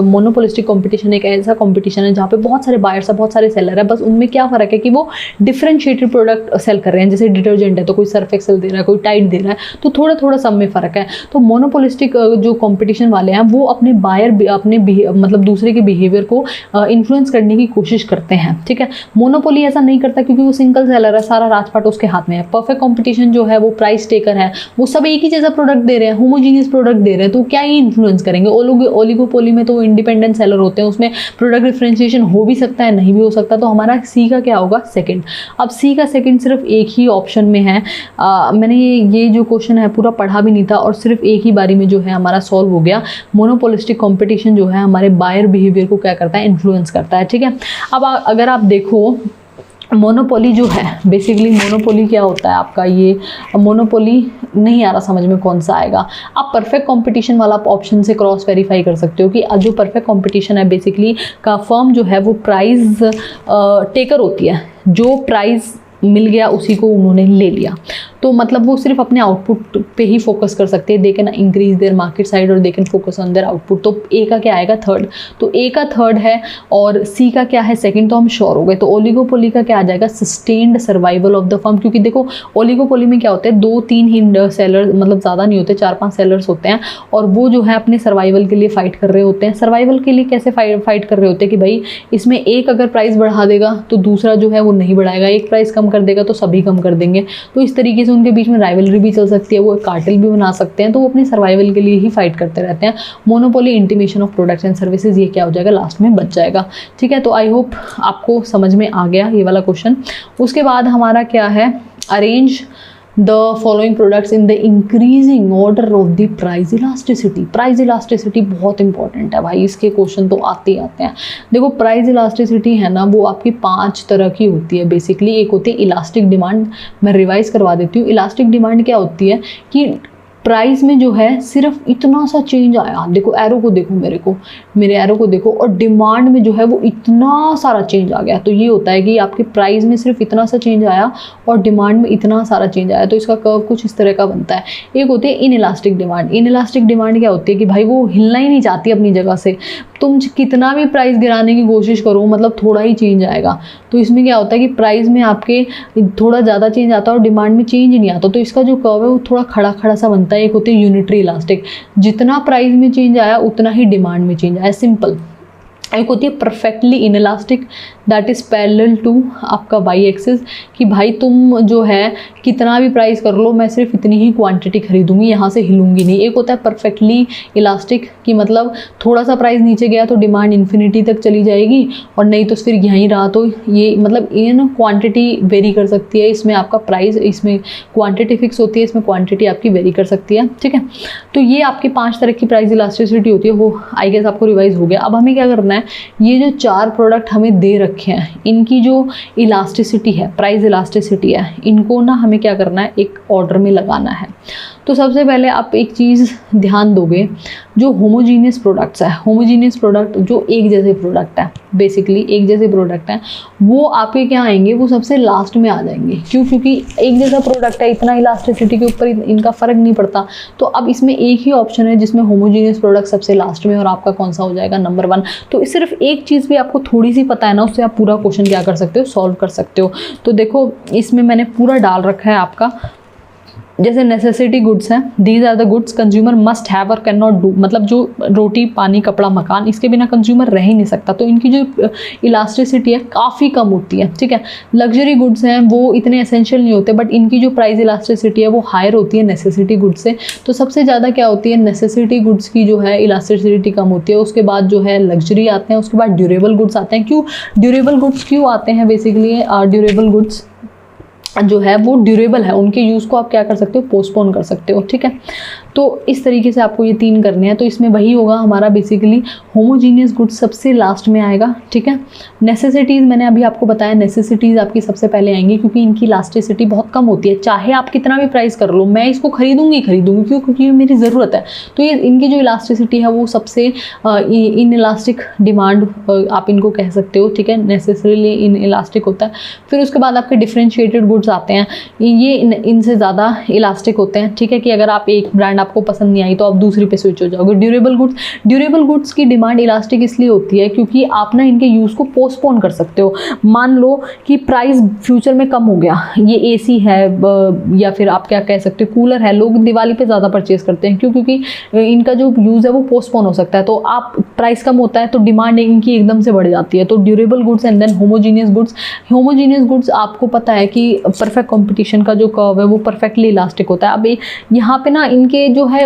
A: मोनोपोलिस्टिक कंपटीशन एक ऐसा कंपटीशन है जहाँ पे बहुत सारे बायर्स है, बहुत सारे सेलर है, बस उनमें क्या फर्क है कि वो डिफरेंशिएटेड प्रोडक्ट सेल कर रहे हैं। जैसे डिटर्जेंट है तो कोई सर्फ एक्सेल दे रहा है, कोई टाइड दे रहा है, तो थोड़ा थोड़ा सब में फर्क है। तो मोनोपोलिस्टिक जो कंपटीशन वाले हैं वो अपने बायर अपने मतलब दूसरे के बिहेवियर को इन्फ्लुएंस करने की कोशिश करते हैं, ठीक है। मोनोपोली ऐसा नहीं करता क्योंकि वो सिंगल सेलर है, सारा राजपाट उसके हाथ में है। परफेक्ट कंपटीशन जो है वो प्राइस टेकर है, वो सब एक ही जैसा प्रोडक्ट दे रहे हैं, होमोजीनियस प्रोडक्ट दे रहे हैं, तो क्या ही इन्फ्लुएंस करेंगे। ओलिगोपोली में तो इंडिपेंडेंट सेलर होते हैं, उसमें प्रोडक्ट डिफरेंशिएशन हो भी सकता है, नहीं भी हो सकता। तो हमारा सी का क्या होगा? सेकंड। अब सी का सेकंड सिर्फ एक ही ऑप्शन में है। मैंने ये जो क्वेश्चन है पूरा पढ़ा भी नहीं था और सिर्फ एक ही बारी में जो है हमारा सॉल्व हो गया। मोनोपोलिस्टिक कंपटीशन जो है हमारे बायर बिहेवियर को क्या करता है? इन्फ्लुएंस करता है, ठीक है। अब अगर आप देखो मोनोपोली जो है, बेसिकली मोनोपोली क्या होता है आपका? ये मोनोपोली नहीं आ रहा समझ में कौन सा आएगा। आप परफेक्ट कंपटीशन वाला ऑप्शन से क्रॉस वेरीफाई कर सकते हो कि जो परफेक्ट कंपटीशन है बेसिकली का फर्म जो है वो प्राइस टेकर होती है, जो प्राइस मिल गया उसी को उन्होंने ले लिया। तो मतलब वो सिर्फ अपने आउटपुट पे ही फोकस कर सकते हैं। They can increase their market side और they can focus on their output. तो ए का क्या आएगा? थर्ड। तो ए का थर्ड है और सी का क्या है? सेकंड। तो हम श्योर हो गए। तो ओलिगोपोली का क्या आ जाएगा? Sustained survival of the firm. क्योंकि देखो ओलिगोपोली में क्या होता है, 2-3 ही सेलर, मतलब ज़्यादा नहीं होते, 4-5 सेलर्स होते हैं और वो जो है अपने सर्वाइवल के लिए फाइट कर रहे होते हैं। सर्वाइवल के लिए कैसे फाइट कर रहे होते हैं कि भाई इसमें एक अगर प्राइस बढ़ा देगा तो दूसरा जो है वो नहीं बढ़ाएगा, एक प्राइस कम कर देगा तो सभी कम कर देंगे। तो इस तरीके से उनके बीच में राइवलरी भी चल सकती है, वो कार्टेल भी बना सकते हैं। तो वो अपने सर्वाइवल के लिए ही फाइट करते रहते हैं। Monopoly intimation of products and services, ये क्या हो जाएगा? लास्ट में बच जाएगा, ठीक है। तो आई होप आपको समझ में आ गया ये वाला क्वेश्चन। उसके बाद हमारा क्या है? Arrange the following products in the increasing order of the price elasticity. Price elasticity बहुत इंपॉर्टेंट है भाई, इसके क्वेश्चन तो आते ही आते हैं। देखो प्राइस इलास्टिसिटी है ना, वो आपकी 5 तरह की होती है बेसिकली। एक होती है इलास्टिक डिमांड, मैं रिवाइज करवा देती हूँ। इलास्टिक डिमांड क्या होती है कि प्राइस में जो है सिर्फ इतना सा चेंज आया, देखो एरो को देखो, मेरे एरो को देखो, और डिमांड में जो है वो इतना सारा चेंज आ गया। तो ये होता है कि आपके प्राइस में सिर्फ इतना सा चेंज आया और डिमांड में इतना सारा चेंज आया। तो इसका कर्व कुछ इस तरह का बनता है। एक होती है इनइलास्टिक डिमांड। इनइलास्टिक डिमांड क्या होती है कि भाई वो हिलना ही नहीं चाहती अपनी जगह से, तुम कितना भी प्राइस गिराने की कोशिश करो मतलब थोड़ा ही चेंज आएगा। तो इसमें क्या होता है कि प्राइस में आपके थोड़ा ज़्यादा चेंज आता है और डिमांड में चेंज नहीं आता। तो इसका जो कर्व है वो थोड़ा खड़ा खड़ा सा बनता है। एक होती है यूनिटरी इलास्टिक, जितना प्राइस में चेंज आया उतना ही डिमांड में चेंज आया, सिंपल। एक होती है perfectly inelastic, that is parallel to आपका वाई एक्सिस, कि भाई तुम जो है कितना भी प्राइस कर लो मैं सिर्फ इतनी ही क्वांटिटी खरीदूंगी, यहाँ से हिलूंगी नहीं। एक होता है परफेक्टली इलास्टिक कि मतलब थोड़ा सा प्राइस नीचे गया तो डिमांड इन्फिनिटी तक चली जाएगी और नहीं तो फिर यहीं रहा। तो ये मतलब इन क्वांटिटी वेरी कर सकती है, इसमें आपका प्राइस, इसमें क्वांटिटी फिक्स होती है, इसमें क्वांटिटी आपकी वेरी कर सकती है, ठीक है। तो ये आपके 5 तरह की प्राइस इलास्टिसिटी होती है, वो आई गेस आपको रिवाइज हो गया। अब हमें क्या करना है, ये जो 4 प्रोडक्ट हमें दे रखे हैं इनकी जो इलास्टिसिटी है, प्राइस इलास्टिसिटी है, इनको ना हमें क्या करना है, एक ऑर्डर में लगाना है। तो सबसे पहले आप एक चीज़ ध्यान दोगे, जो होमोजीनियस प्रोडक्ट्स है, होमोजीनियस प्रोडक्ट जो एक जैसे प्रोडक्ट है, बेसिकली एक जैसे प्रोडक्ट हैं, वो आपके क्या आएंगे, वो सबसे लास्ट में आ जाएंगे। क्यों? क्योंकि एक जैसा प्रोडक्ट है, इतना इलास्टिसिटी के ऊपर इनका फ़र्क नहीं पड़ता। तो अब इसमें एक ही ऑप्शन है जिसमें होमोजीनियस प्रोडक्ट सबसे लास्ट में, और आपका कौन सा हो जाएगा, नंबर 1। तो सिर्फ एक चीज़ भी आपको थोड़ी सी पता है ना, उससे आप पूरा क्वेश्चन क्या कर सकते हो, सॉल्व कर सकते हो। तो देखो इसमें मैंने पूरा डाल रखा है आपका, जैसे नेसेसिटी गुड्स हैं, these are the goods consumer must have और कैन नॉट डू, मतलब जो रोटी पानी कपड़ा मकान, इसके बिना कंज्यूमर रह ही नहीं सकता। तो इनकी जो इलास्टिसिटी है काफ़ी कम होती है, ठीक है। लग्जरी गुड्स हैं वो इतने एसेंशियल नहीं होते, बट इनकी जो प्राइस इलास्टिसिटी है वो हायर होती है नेसेसिटी गुड्स से। तो सबसे ज़्यादा क्या होती है, नेसेसिटी गुड्स की जो है इलास्टिसिटी कम होती है। उसके बाद जो है लग्जरी आते हैं, उसके बाद ड्यूरेबल गुड्स आते हैं। क्यों ड्यूरेबल गुड्स क्यों आते हैं, बेसिकली ड्यूरेबल गुड्स जो है वो ड्यूरेबल है, उनके यूज़ को आप क्या कर सकते हो, पोस्टपोन कर सकते हो, ठीक है। तो इस तरीके से आपको ये 3 करने हैं। तो इसमें वही होगा हमारा बेसिकली होमोजीनियस गुड्स सबसे लास्ट में आएगा, ठीक है। नेसेसिटीज़ मैंने अभी आपको बताया, नेसेसिटीज़ आपकी सबसे पहले आएंगी क्योंकि इनकी इलास्टिसिटी बहुत कम होती है। चाहे आप कितना भी प्राइस कर लो, मैं इसको खरीदूंगी क्यों? क्योंकि ये मेरी ज़रूरत है। तो ये इनकी जो इलास्टिसिटी है वो सबसे इन इलास्टिक डिमांड आप इनको कह सकते हो, ठीक है। नेसेसरीली इन इलास्टिक होता है। फिर उसके बाद आपके डिफरेंशिएटेड गुड्स आते हैं, ये इनसे ज़्यादा इलास्टिक होते हैं, ठीक है। कि अगर आप एक ब्रांड आपको पसंद नहीं आई तो आप दूसरी पे स्विच हो जाओगे। ड्यूरेबल गुड्स की डिमांड इलास्टिक इसलिए होती है क्योंकि आप ना इनके यूज़ को पोस्टपोन कर सकते हो। मान लो कि प्राइस फ्यूचर में कम हो गया, ये एसी है या फिर आप क्या कह सकते हो कूलर है, लोग दिवाली पे ज़्यादा परचेज करते हैं क्योंकि इनका जो यूज़ है वो पोस्टपोन हो सकता है। तो आप प्राइस कम होता है तो डिमांड इनकी एकदम से बढ़ जाती है। तो durable goods and then homogeneous goods आपको पता है कि परफेक्ट कॉम्पिटिशन का जो कर्व है वो परफेक्टली इलास्टिक होता है। अब यहाँ पे ना इनके जो है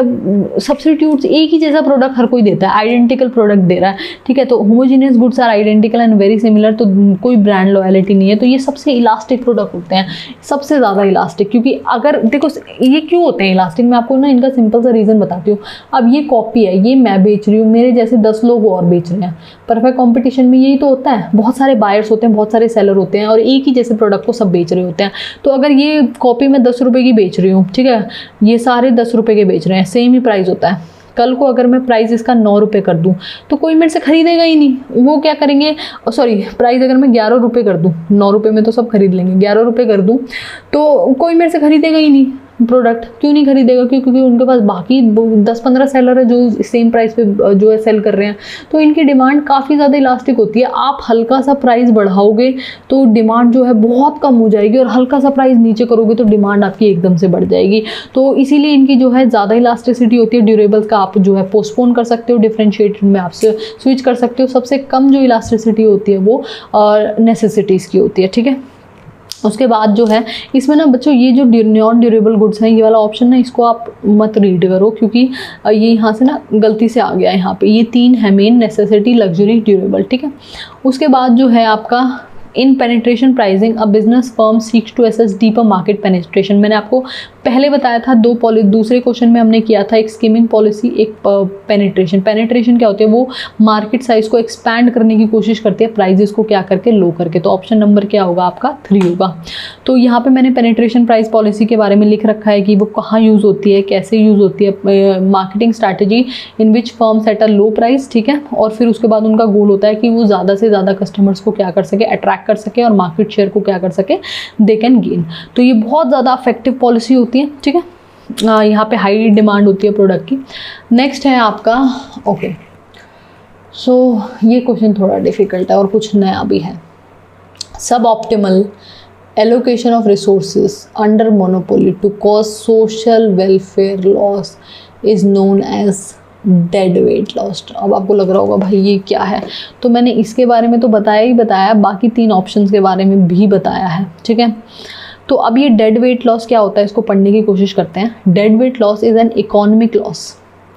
A: सब्स्टिट्यूट्स, एक ही जैसा प्रोडक्ट हर कोई देता है, आइडेंटिकल प्रोडक्ट दे रहा है, ठीक है। तो homogeneous goods are identical and very similar, तो कोई ब्रांड लॉयलिटी नहीं है। तो ये सबसे इलास्टिक प्रोडक्ट होते हैं, सबसे ज़्यादा इलास्टिक। क्योंकि अगर देखो ये क्यों होते हैं इलास्टिक, मैं आपको ना इनका सिंपल सा रीज़न बताती हूँ। अब ये कॉपी है, ये मैं बेच रही हूँ, मेरे जैसे 10 लोग और बेच रहे हैं। परफेक्ट कॉम्पिटिशन में यही तो होता है, बहुत सारे बायर्स होते हैं, बहुत सारे सेलर होते हैं और एक ही जैसे प्रोडक्ट को सब बेच रहे होते हैं। तो अगर ये कॉपी में 10 रुपये की बेच रही हूँ, ठीक है, ये सारे 10 रुपये के बेच रहे हैं, सेम ही प्राइस होता है। कल को अगर मैं प्राइस इसका 9 रुपये कर दूं तो कोई मेरे से खरीदेगा ही नहीं। वो क्या करेंगे, सॉरी, प्राइस अगर मैं 11 रुपये कर दूं, 9 रुपये में तो सब खरीद लेंगे, 11 रुपये कर दूं तो कोई मेरे से खरीदेगा ही नहीं प्रोडक्ट। क्यों नहीं खरीदेगा? क्योंकि उनके पास बाकी 10-15 सेलर है जो सेम प्राइस पे जो है सेल कर रहे हैं। तो इनकी डिमांड काफ़ी ज़्यादा इलास्टिक होती है। आप हल्का सा प्राइस बढ़ाओगे तो डिमांड जो है बहुत कम हो जाएगी और हल्का सा प्राइस नीचे करोगे तो डिमांड आपकी एकदम से बढ़ जाएगी। तो इसीलिए इनकी जो है ज़्यादा इलास्टिसिटी होती है। ड्यूरेबल्स का आप जो है पोस्टपोन कर सकते हो, डिफरेंशिएटेड में आप स्विच कर सकते हो। सबसे कम जो इलास्टिसिटी होती है वो नेसेसिटीज़ की होती है, ठीक है। उसके बाद जो है इसमें ना बच्चों ये जो नॉन ड्यूरेबल गुड्स हैं, ये वाला ऑप्शन ना इसको आप मत रीड करो क्योंकि ये यहाँ से ना गलती से आ गया है। यहाँ पे ये 3 है मेन, नेसेसिटी, लग्जरी, ड्यूरेबल, ठीक है। उसके बाद जो है आपका in penetration pricing a business firm seeks to access deeper market penetration. मैंने आपको पहले बताया था दूसरे क्वेश्चन में हमने किया था एक स्कीमिंग पॉलिसी, एक पेनिट्रेशन। पेनिट्रेशन क्या होती है, वो मार्केट साइज को एक्सपैंड करने की कोशिश करती है प्राइजेस को क्या करके, लो करके। तो ऑप्शन नंबर क्या होगा आपका 3 होगा। तो यहाँ पे मैंने पेनिट्रेशन प्राइस पॉलिसी के बारे में लिख रखा है कि वो कहाँ यूज़ होती है, कैसे यूज़ होती है। Marketing strategy in which firm set a low price, ठीक है। और फिर उसके बाद उनका गोल होता है कि वो ज़्यादा से ज़्यादा कस्टमर्स को क्या कर सके, अट्रैक्ट कर सके और मार्केट शेयर को क्या कर सके, दे कैन गेन। तो ये बहुत ज़्यादा इफेक्टिव पॉलिसी होती है, ठीक है। यहाँ पे हाई डिमांड होती है प्रोडक्ट की। नेक्स्ट है आपका ओके, सो ये क्वेश्चन थोड़ा डिफिकल्ट है और कुछ नया भी है। Suboptimal allocation of resources under monopoly to cause social welfare loss is known as dead weight loss. अब आपको लग रहा होगा भाई ये क्या है, तो मैंने इसके बारे में तो बताया ही बताया, बाकी 3 ऑप्शंस के बारे में भी बताया है, ठीक है। तो अब ये डेड वेट लॉस क्या होता है, इसको पढ़ने की कोशिश करते हैं। Dead weight loss is an economic loss,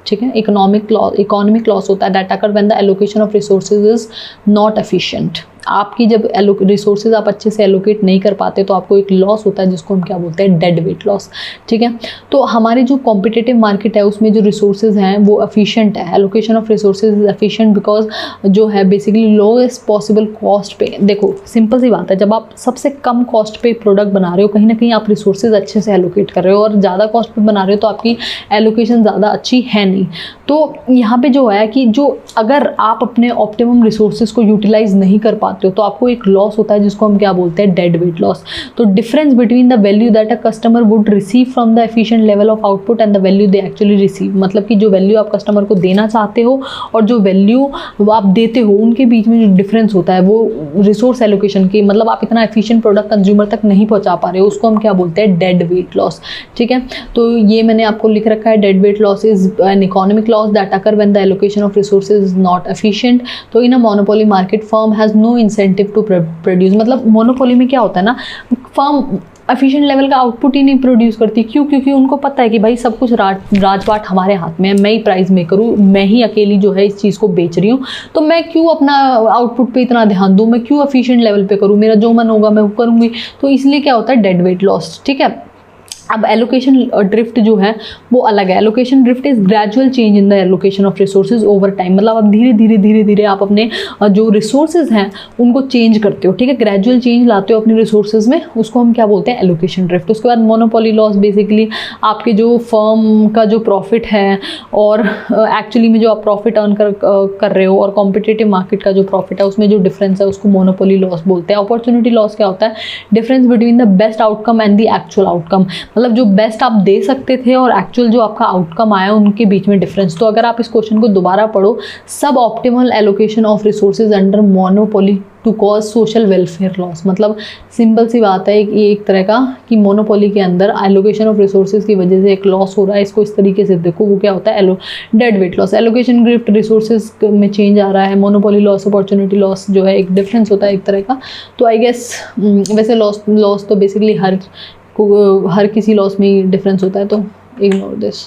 A: ठीक है। इकोनॉमिक लॉस होता है that occur when the allocation of resources is not efficient. आपकी जब रिसोर्सेज आप अच्छे से एलोकेट नहीं कर पाते तो आपको एक लॉस होता है जिसको हम क्या बोलते हैं, डेड वेट लॉस, ठीक है। तो हमारी जो कॉम्पिटिटिव मार्केट है उसमें जो रिसोर्सेज हैं वो एफिशिएंट है। Allocation of resources is efficient because जो है बेसिकली लोएस्ट पॉसिबल कॉस्ट पे। देखो सिंपल सी बात है, जब आप सबसे कम कॉस्ट पे प्रोडक्ट बना रहे हो, कहीं ना कहीं आप रिसोर्सेज अच्छे से एलोकेट कर रहे हो, और ज़्यादा कॉस्ट पे बना रहे हो तो आपकी एलोकेशन ज़्यादा अच्छी है नहीं। तो यहाँ पे जो है कि जो अगर आप अपने ऑप्टिमम रिसोर्सेज को यूटिलाइज नहीं कर पाते हो तो आपको एक लॉस होता है जिसको हम क्या बोलते हैं, डेड वेट लॉस। तो difference between the value that a customer would receive from the efficient level of output and the value they actually receive. मतलब कि जो वैल्यू आप कस्टमर को देना चाहते हो और जो वैल्यू आप देते हो उनके बीच में जो डिफरेंस होता है वो रिसोर्स एलोकेशन की, मतलब आप इतना एफिशिएंट प्रोडक्ट कंज्यूमर तक नहीं पहुंचा पा रहे हो, उसको हम क्या बोलते हैं, डेड वेट लॉस, ठीक है। तो ये मैंने आपको लिख रखा है, dead weight loss is an economic loss that occur when the allocation of resources is not efficient. तो in a monopoly market firm has no incentive to produce. मतलब मोनोपोली में क्या होता है ना, फर्म एफिशिएंट लेवल का आउटपुट ही नहीं प्रोड्यूस करती। क्यों? क्योंकि उनको पता है कि भाई सब कुछ राजपाट हमारे हाथ में है, मैं ही प्राइस मेकर हूँ, मैं ही अकेली जो है इस चीज़ को बेच रही हूँ, तो मैं क्यों अपना आउटपुट पे इतना ध्यान दूँ, मैं क्यों एफिशिएंट लेवल पे करूँ, मेरा जो मन होगा मैं वो करूँगी। तो इसलिए क्या होता है, डेड वेट लॉस, ठीक है। अब एलोकेशन ड्रिफ्ट जो है वो अलग है। Allocation drift is gradual change in the allocation of resources over time, मतलब आप धीरे धीरे आप अपने जो रिसोर्सेज हैं उनको चेंज करते हो, ठीक है, ग्रेजुअल चेंज लाते हो अपने रिसोर्सेज में, उसको हम क्या बोलते हैं, एलोकेशन ड्रिफ्ट। उसके बाद मोनोपोली लॉस, बेसिकली आपके जो फर्म का जो प्रॉफिट है और एक्चुअली में जो आप प्रॉफिट अर्न कर रहे हो और कॉम्पिटिटिव मार्केट का जो प्रॉफिट है उसमें जो डिफरेंस है उसको मोनोपोली लॉस बोलते हैं। अपॉर्चुनिटी लॉस क्या होता है, difference between the best outcome and the actual outcome, मतलब जो बेस्ट आप दे सकते थे और एक्चुअल जो आपका आउटकम आया उनके बीच में डिफरेंस। तो अगर आप इस क्वेश्चन को दोबारा पढ़ो, suboptimal allocation of resources under monopoly to cause social welfare loss, मतलब सिंपल सी बात है ये एक तरह का कि मोनोपोली के अंदर एलोकेशन ऑफ रिसोर्सेज की वजह से एक लॉस हो रहा है, इसको इस तरीके से देखो, वो क्या होता है, dead weight loss. Allocation drift resources में चेंज आ रहा है, मोनोपोली लॉस अपॉर्चुनिटी लॉस जो है एक डिफरेंस होता है एक तरह का। तो आई गेस वैसे लॉस तो बेसिकली हर किसी लॉस में डिफरेंस होता है, तो इग्नोर दिस।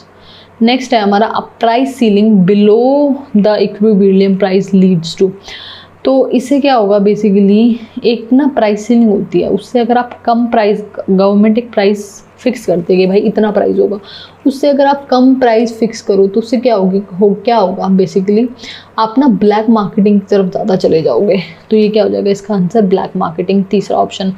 A: नेक्स्ट है हमारा price ceiling below the equilibrium price leads to. तो इससे क्या होगा, बेसिकली एक ना प्राइस सीलिंग होती है, उससे अगर आप कम प्राइस, गवर्नमेंट एक प्राइस फिक्स करती है कि भाई इतना प्राइस होगा, उससे अगर आप कम प्राइस फिक्स करो तो उससे क्या होगा बेसिकली आप ना ब्लैक मार्केटिंग की तरफ ज़्यादा चले जाओगे। तो ये क्या हो जाएगा, इसका आंसर ब्लैक मार्केटिंग, तीसरा ऑप्शन।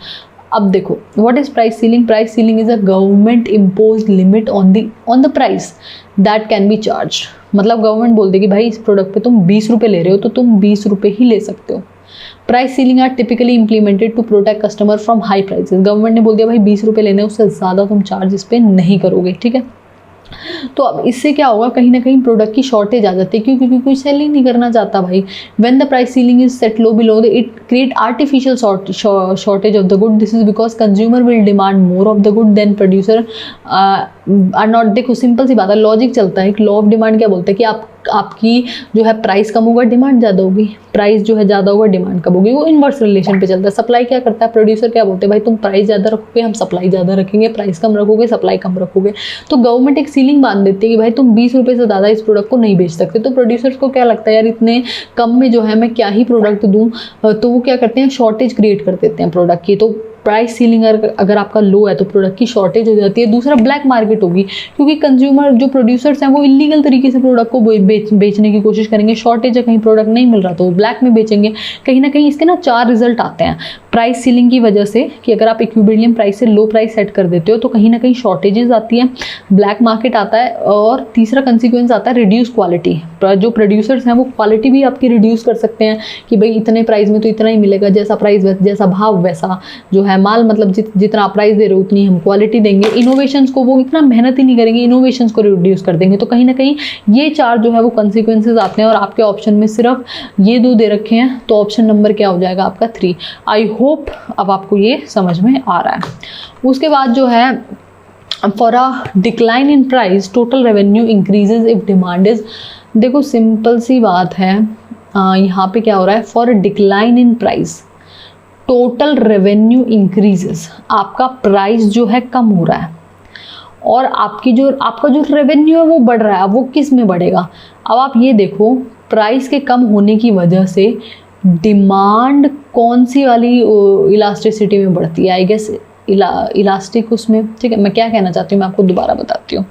A: अब देखो, what is price ceiling? Price ceiling is a government impose limit on the price that can be charge, मतलब गवर्नमेंट बोल देगी भाई इस प्रोडक्ट पे तुम 20 रुपये ले रहे हो तो तुम 20 रुपये ही ले सकते हो। Price ceiling are typically implemented to protect customer from high prices, government ने बोल दिया भाई 20 रुपये लेने, उससे ज़्यादा तुम चार्ज इस पर नहीं करोगे, ठीक है। तो अब इससे क्या होगा, कहीं ना कहीं प्रोडक्ट की शॉर्टेज आ जाती है, क्यों? क्योंकि कोई सेल ही नहीं करना चाहता भाई। When the price ceiling is set low below it create artificial shortage of the good, this is because consumer will demand more of the good than producer are not. देखो सिंपल सी बात है, लॉजिक चलता है, एक लॉ ऑफ डिमांड क्या बोलता है कि आपकी जो है प्राइस कम होगा डिमांड ज़्यादा होगी, प्राइस जो है ज़्यादा होगा डिमांड कम होगी, वो इन्वर्स रिलेशन पे चलता है। सप्लाई क्या करता है, प्रोड्यूसर क्या बोलते हैं भाई तुम प्राइस ज़्यादा रखोगे हम सप्लाई ज़्यादा रखेंगे, प्राइस कम रखोगे सप्लाई कम रखोगे। तो गवर्नमेंट एक सीलिंग बांध देती है कि भाई तुम 20 रुपये से ज़्यादा इस प्रोडक्ट को नहीं बेच सकते। तो प्रोड्यूसर्स को क्या लगता है यार इतने कम में जो है मैं क्या ही प्रोडक्ट दूँ, तो वो क्या करते हैं, शॉर्टेज क्रिएट कर देते हैं प्रोडक्ट की। तो प्राइस सीलिंग अगर आपका लो है तो प्रोडक्ट की शॉर्टेज हो जाती है। दूसरा ब्लैक मार्केट होगी, क्योंकि कंज्यूमर जो प्रोड्यूसर्स हैं वो इलीगल तरीके से प्रोडक्ट को बेचने की कोशिश करेंगे। शॉर्टेज है, कहीं प्रोडक्ट नहीं मिल रहा तो वो ब्लैक में बेचेंगे। कहीं ना कहीं इसके ना 4 रिजल्ट आते हैं प्राइस सीलिंग की वजह से, कि अगर आप इक्विलिब्रियम प्राइस से लो प्राइस सेट कर देते हो तो कहीं ना कहीं शॉर्टेजेस आती है, ब्लैक मार्केट आता है, और तीसरा कंसिक्वेंस आता है रिड्यूस क्वालिटी। जो प्रोड्यूसर्स हैं वो क्वालिटी भी आपकी रिड्यूस कर सकते हैं कि भाई इतने प्राइस में तो इतना ही मिलेगा, जैसा प्राइस जैसा भाव वैसा जो है माल, मतलब जितना आप प्राइस दे रहे हो उतनी हम क्वालिटी देंगे। इनोवेशंस को वो इतना मेहनत ही नहीं करेंगे, इनोवेशंस को रिड्यूस कर देंगे। तो कहीं ना कहीं ये 4 जो है वो कंसिक्वेंसेज आते हैं, और आपके ऑप्शन में सिर्फ ये 2 दे रखे हैं, तो ऑप्शन नंबर क्या हो जाएगा आपका 3। आई होप अब आपको ये समझ में आ रहा है। उसके बाद जो है for a decline in price total revenue increases if demand is, देखो सिंपल सी बात है, यहाँ पे क्या हो रहा है, for a decline in price total revenue increases, आपका प्राइस जो है कम हो रहा है और आपका जो रेवेन्यू है वो बढ़ रहा है। अब वो किस में बढ़ेगा, अब आप ये देखो, प्राइस के कम होने की वजह से डिमांड कौन सी वाली इलास्टिसिटी में बढ़ती है, आई गेस इलास्टिक उसमें, ठीक है। मैं क्या कहना चाहती हूँ मैं आपको दोबारा बताती हूँ।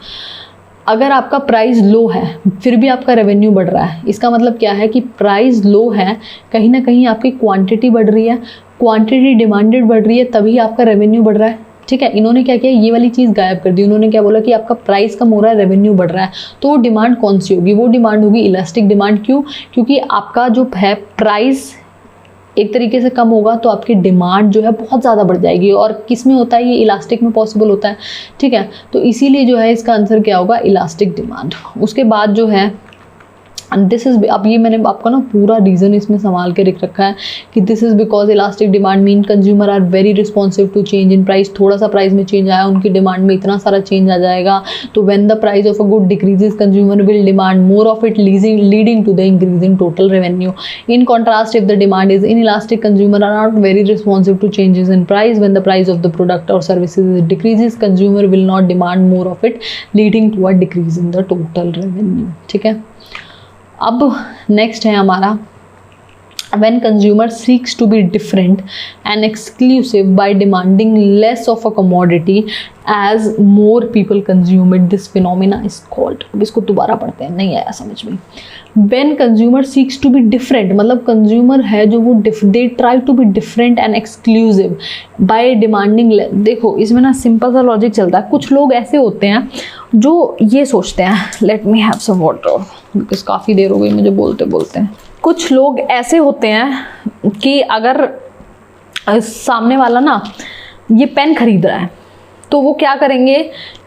A: अगर आपका प्राइस लो है फिर भी आपका रेवेन्यू बढ़ रहा है, इसका मतलब क्या है कि प्राइस लो है, कहीं ना कहीं आपकी क्वांटिटी बढ़ रही है, क्वांटिटी डिमांडेड बढ़ रही है, तभी आपका रेवेन्यू बढ़ रहा है, ठीक है। इन्होंने क्या किया, ये वाली चीज़ गायब कर दी। उन्होंने क्या बोला कि आपका प्राइस कम हो रहा है, रेवेन्यू बढ़ रहा है, तो वो डिमांड कौन सी होगी, वो डिमांड होगी इलास्टिक डिमांड। क्यों? क्योंकि आपका जो है प्राइस एक तरीके से कम होगा तो आपकी डिमांड जो है बहुत ज़्यादा बढ़ जाएगी, और किस में होता है ये, इलास्टिक में पॉसिबल होता है, ठीक है। तो इसीलिए जो है इसका आंसर क्या होगा, इलास्टिक डिमांड। उसके बाद जो है दिस इज, अब ये मैंने आपका ना पूरा रीज़न इसमें संभाल के रख रखा है कि this is because elastic demand mean consumer are very responsive to change in price. थोड़ा सा प्राइस में चेंज आया, उनकी डिमांड में इतना सारा चेंज आ जाएगा, तो when the price of a good decreases consumer will demand more of it, leading to the increase in total revenue. In contrast if the demand is inelastic, consumer are not very responsive to changes in price. When the price of the product और services decreases, consumer will not demand more of it, leading to a decrease in the total revenue, ठीक है। अब नेक्स्ट है हमारा when consumer seeks to be different and exclusive by demanding less of a commodity as more people consume it, this phenomena is called, अब इसको दोबारा पढ़ते हैं, नहीं आया समझ में। when consumer seeks to be different मतलब consumer है जो वो they try to be different and exclusive by demanding less। देखो इसमें ना सिंपल सा लॉजिक चलता है। कुछ लोग ऐसे होते हैं जो ये सोचते हैं, let me have some water because काफ़ी देर हो गई मुझे बोलते बोलते। कुछ लोग ऐसे होते हैं कि अगर सामने वाला ना ये पेन खरीद रहा है तो वो क्या करेंगे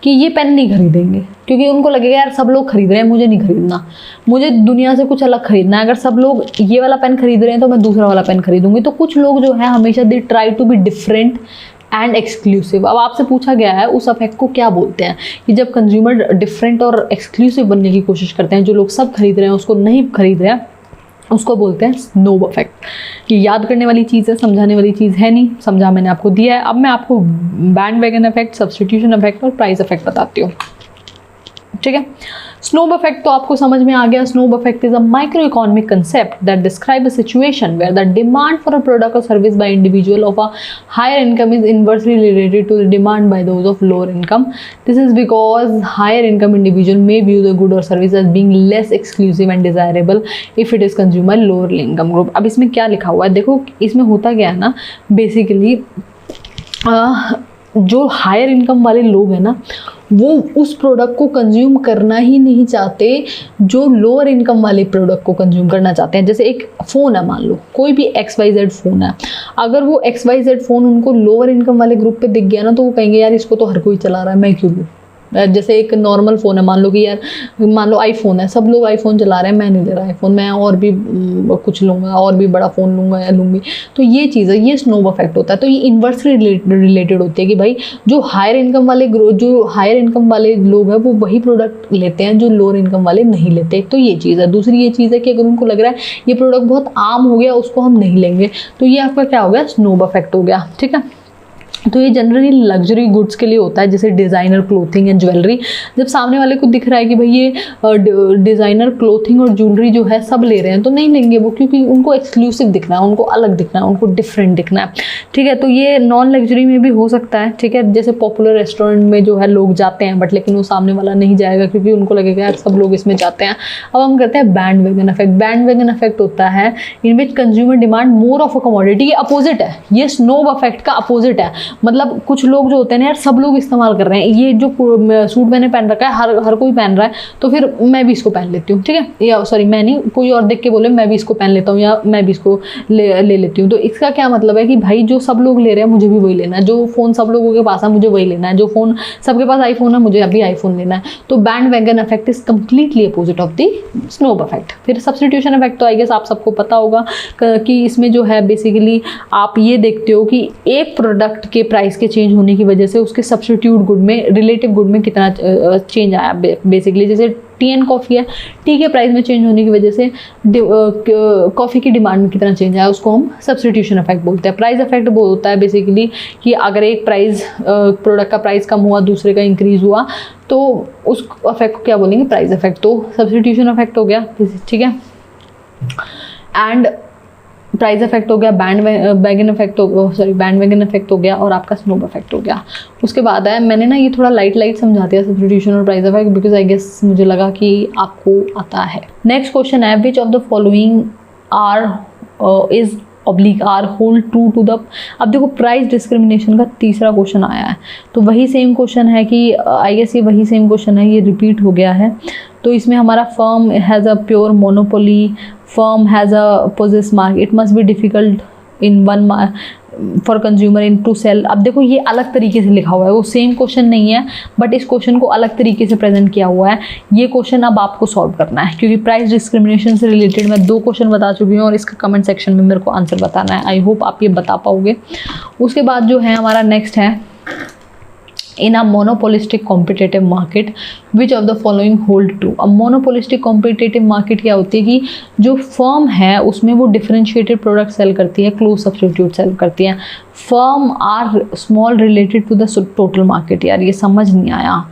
A: कि ये पेन नहीं खरीदेंगे, क्योंकि उनको लगेगा यार सब लोग खरीद रहे हैं, मुझे नहीं खरीदना, मुझे दुनिया से कुछ अलग खरीदना है। अगर सब लोग ये वाला पेन खरीद रहे हैं तो मैं दूसरा वाला पेन खरीदूंगी। तो कुछ लोग जो है हमेशा they try to be different and exclusive. अब आपसे पूछा गया है उस अफेक्ट को क्या बोलते हैं कि जब कंज्यूमर डिफरेंट और एक्सक्लूसिव बनने की कोशिश करते हैं, जो लोग सब खरीद रहे हैं उसको नहीं खरीद रहे हैं, उसको बोलते हैं स्नोब इफेक्ट। ये याद करने वाली चीज़ है, समझाने वाली चीज़ है नहीं, समझा मैंने आपको दिया है। अब मैं आपको बैंडवैगन इफेक्ट, सब्स्टिट्यूशन इफेक्ट और प्राइस इफेक्ट बताती हूँ, ठीक है। स्नोब इफेक्ट तो आपको समझ में आ गया। Snob effect is a micro economic concept that describe a situation where the demand for a product और service by individual of a higher income is inversely related to the demand by those of lower income. This is because higher income individual may view the good और service as being less exclusive and desirable if it is consumer lower income group. अब इसमें क्या लिखा हुआ है देखो, इसमें होता क्या है ना, बेसिकली जो हायर इनकम वाले लोग हैं ना वो उस प्रोडक्ट को कंज्यूम करना ही नहीं चाहते जो लोअर इनकम वाले प्रोडक्ट को कंज्यूम करना चाहते हैं। जैसे एक फ़ोन है, मान लो कोई भी XYZ फ़ोन है, अगर वो XYZ फ़ोन उनको लोअर इनकम वाले ग्रुप पे दिख गया ना तो वो कहेंगे यार इसको तो हर कोई चला रहा है, मैं क्यों लूँ। जैसे एक नॉर्मल फ़ोन है, मान लो कि यार मान लो आईफोन है, सब लोग आईफोन चला रहे हैं, मैं नहीं ले रहा आईफोन, मैं और भी कुछ लूँगा, और भी बड़ा फ़ोन लूँगा या लूँगी। तो ये चीज़ है, ये स्नोब इफेक्ट होता है। तो ये इन्वर्सली रिलेटेड होती है कि भाई जो हायर इनकम वाले लोग हैं वो वही प्रोडक्ट लेते हैं जो लोअर इनकम वाले नहीं लेते। तो ये चीज़ है। दूसरी ये चीज़ है कि अगर उनको लग रहा है ये प्रोडक्ट बहुत आम हो गया, उसको हम नहीं लेंगे, तो ये आपका क्या हो गया, स्नोब इफेक्ट हो गया, ठीक है। तो ये जनरली लग्जरी गुड्स के लिए होता है, जैसे डिज़ाइनर क्लोथिंग एंड ज्वेलरी। जब सामने वाले को दिख रहा है कि भाई ये डिज़ाइनर क्लोथिंग और ज्वेलरी जो है सब ले रहे हैं तो नहीं लेंगे वो, क्योंकि उनको एक्सक्लूसिव दिखना है, उनको अलग दिखना है, उनको डिफरेंट दिखना है, ठीक है। तो ये नॉन लग्जरी में भी हो सकता है, ठीक है। जैसे पॉपुलर रेस्टोरेंट में जो है लोग जाते हैं बट लेकिन वो सामने वाला नहीं जाएगा क्योंकि उनको लगेगा यार सब लोग इसमें जाते हैं। अब हम करते हैं बैंडवैगन इफेक्ट। बैंडवैगन इफेक्ट होता है in which consumer demand more of a commodity. ये अपोजिट है, ये स्नोब इफेक्ट का अपोजिट है। मतलब कुछ लोग जो होते हैं ना यार सब लोग इस्तेमाल कर रहे हैं, ये जो सूट मैंने पहन रखा है हर कोई पहन रहा है तो फिर मैं भी इसको पहन लेती हूँ, ठीक है। या सॉरी मैं नहीं, कोई और देख के बोले मैं भी इसको पहन लेता हूँ या मैं भी इसको ले लेती हूँ। तो इसका क्या मतलब है कि भाई जो सब लोग ले रहे हैं मुझे भी वही लेना है, जो फ़ोन सब लोगों के पास है मुझे वही लेना है, जो फ़ोन सबके पास आईफोन है मुझे अभी आईफोन लेना है। तो bandwagon effect is completely opposite of the snob effect. फिर सब्स्टिट्यूशन इफेक्ट तो आई गेस आप सबको पता होगा कि इसमें जो है बेसिकली आप ये देखते हो कि एक प्रोडक्ट के प्राइस के चेंज होने की वजह से उसके सब्स्टिट्यूट गुड में, रिलेटिव गुड में कितना चेंज आया। बेसिकली जैसे टी एंड कॉफ़ी है, टी के प्राइस में चेंज होने की वजह से कॉफ़ी की डिमांड में कितना चेंज आया, उसको हम सब्स्टिट्यूशन इफेक्ट बोलते हैं। प्राइस इफेक्ट वो होता है बेसिकली कि अगर एक प्राइस प्रोडक्ट का प्राइस कम हुआ दूसरे का इंक्रीज़ हुआ तो उस इफेक्ट को क्या बोलेंगे, प्राइस इफेक्ट। तो सब्स्टिट्यूशन इफेक्ट हो गया, ठीक है, एंड प्राइस इफेक्ट हो गया, बैंडवैगन इफेक्ट हो गया और आपका स्नोब इफेक्ट हो गया। उसके बाद है, मैंने ना ये थोड़ा लाइट समझा दिया सब्स्टिट्यूशन और price effect because I guess मुझे लगा कि आपको आता है। नेक्स्ट क्वेश्चन है which of the following are hold true to the. अब देखो प्राइस डिस्क्रिमिनेशन का तीसरा क्वेश्चन आया है, तो वही सेम क्वेश्चन है कि आई गेस ये वही सेम क्वेश्चन है, ये रिपीट हो गया है। तो इसमें हमारा firm has a pure monopoly, firm has a possess mark, it must be difficult in one for consumer in to sell. अब देखो ये अलग तरीके से लिखा हुआ है, वो सेम क्वेश्चन नहीं है बट इस क्वेश्चन को अलग तरीके से प्रेजेंट किया हुआ है। ये क्वेश्चन अब आपको सॉल्व करना है क्योंकि प्राइस डिस्क्रिमिनेशन से रिलेटेड मैं 2 क्वेश्चन बता चुकी हूँ और इसका कमेंट सेक्शन में मेरे को आंसर बताना है। आई होप आप ये बता पाओगे। उसके बाद जो है हमारा नेक्स्ट है in a monopolistic competitive market which of the following hold true। अब monopolistic competitive market क्या होती है कि जो फर्म है उसमें वो differentiated प्रोडक्ट सेल करती है, क्लोज सब्स्टिट्यूट सेल करती है। Firm are small related to the total market. यार ये समझ नहीं आया,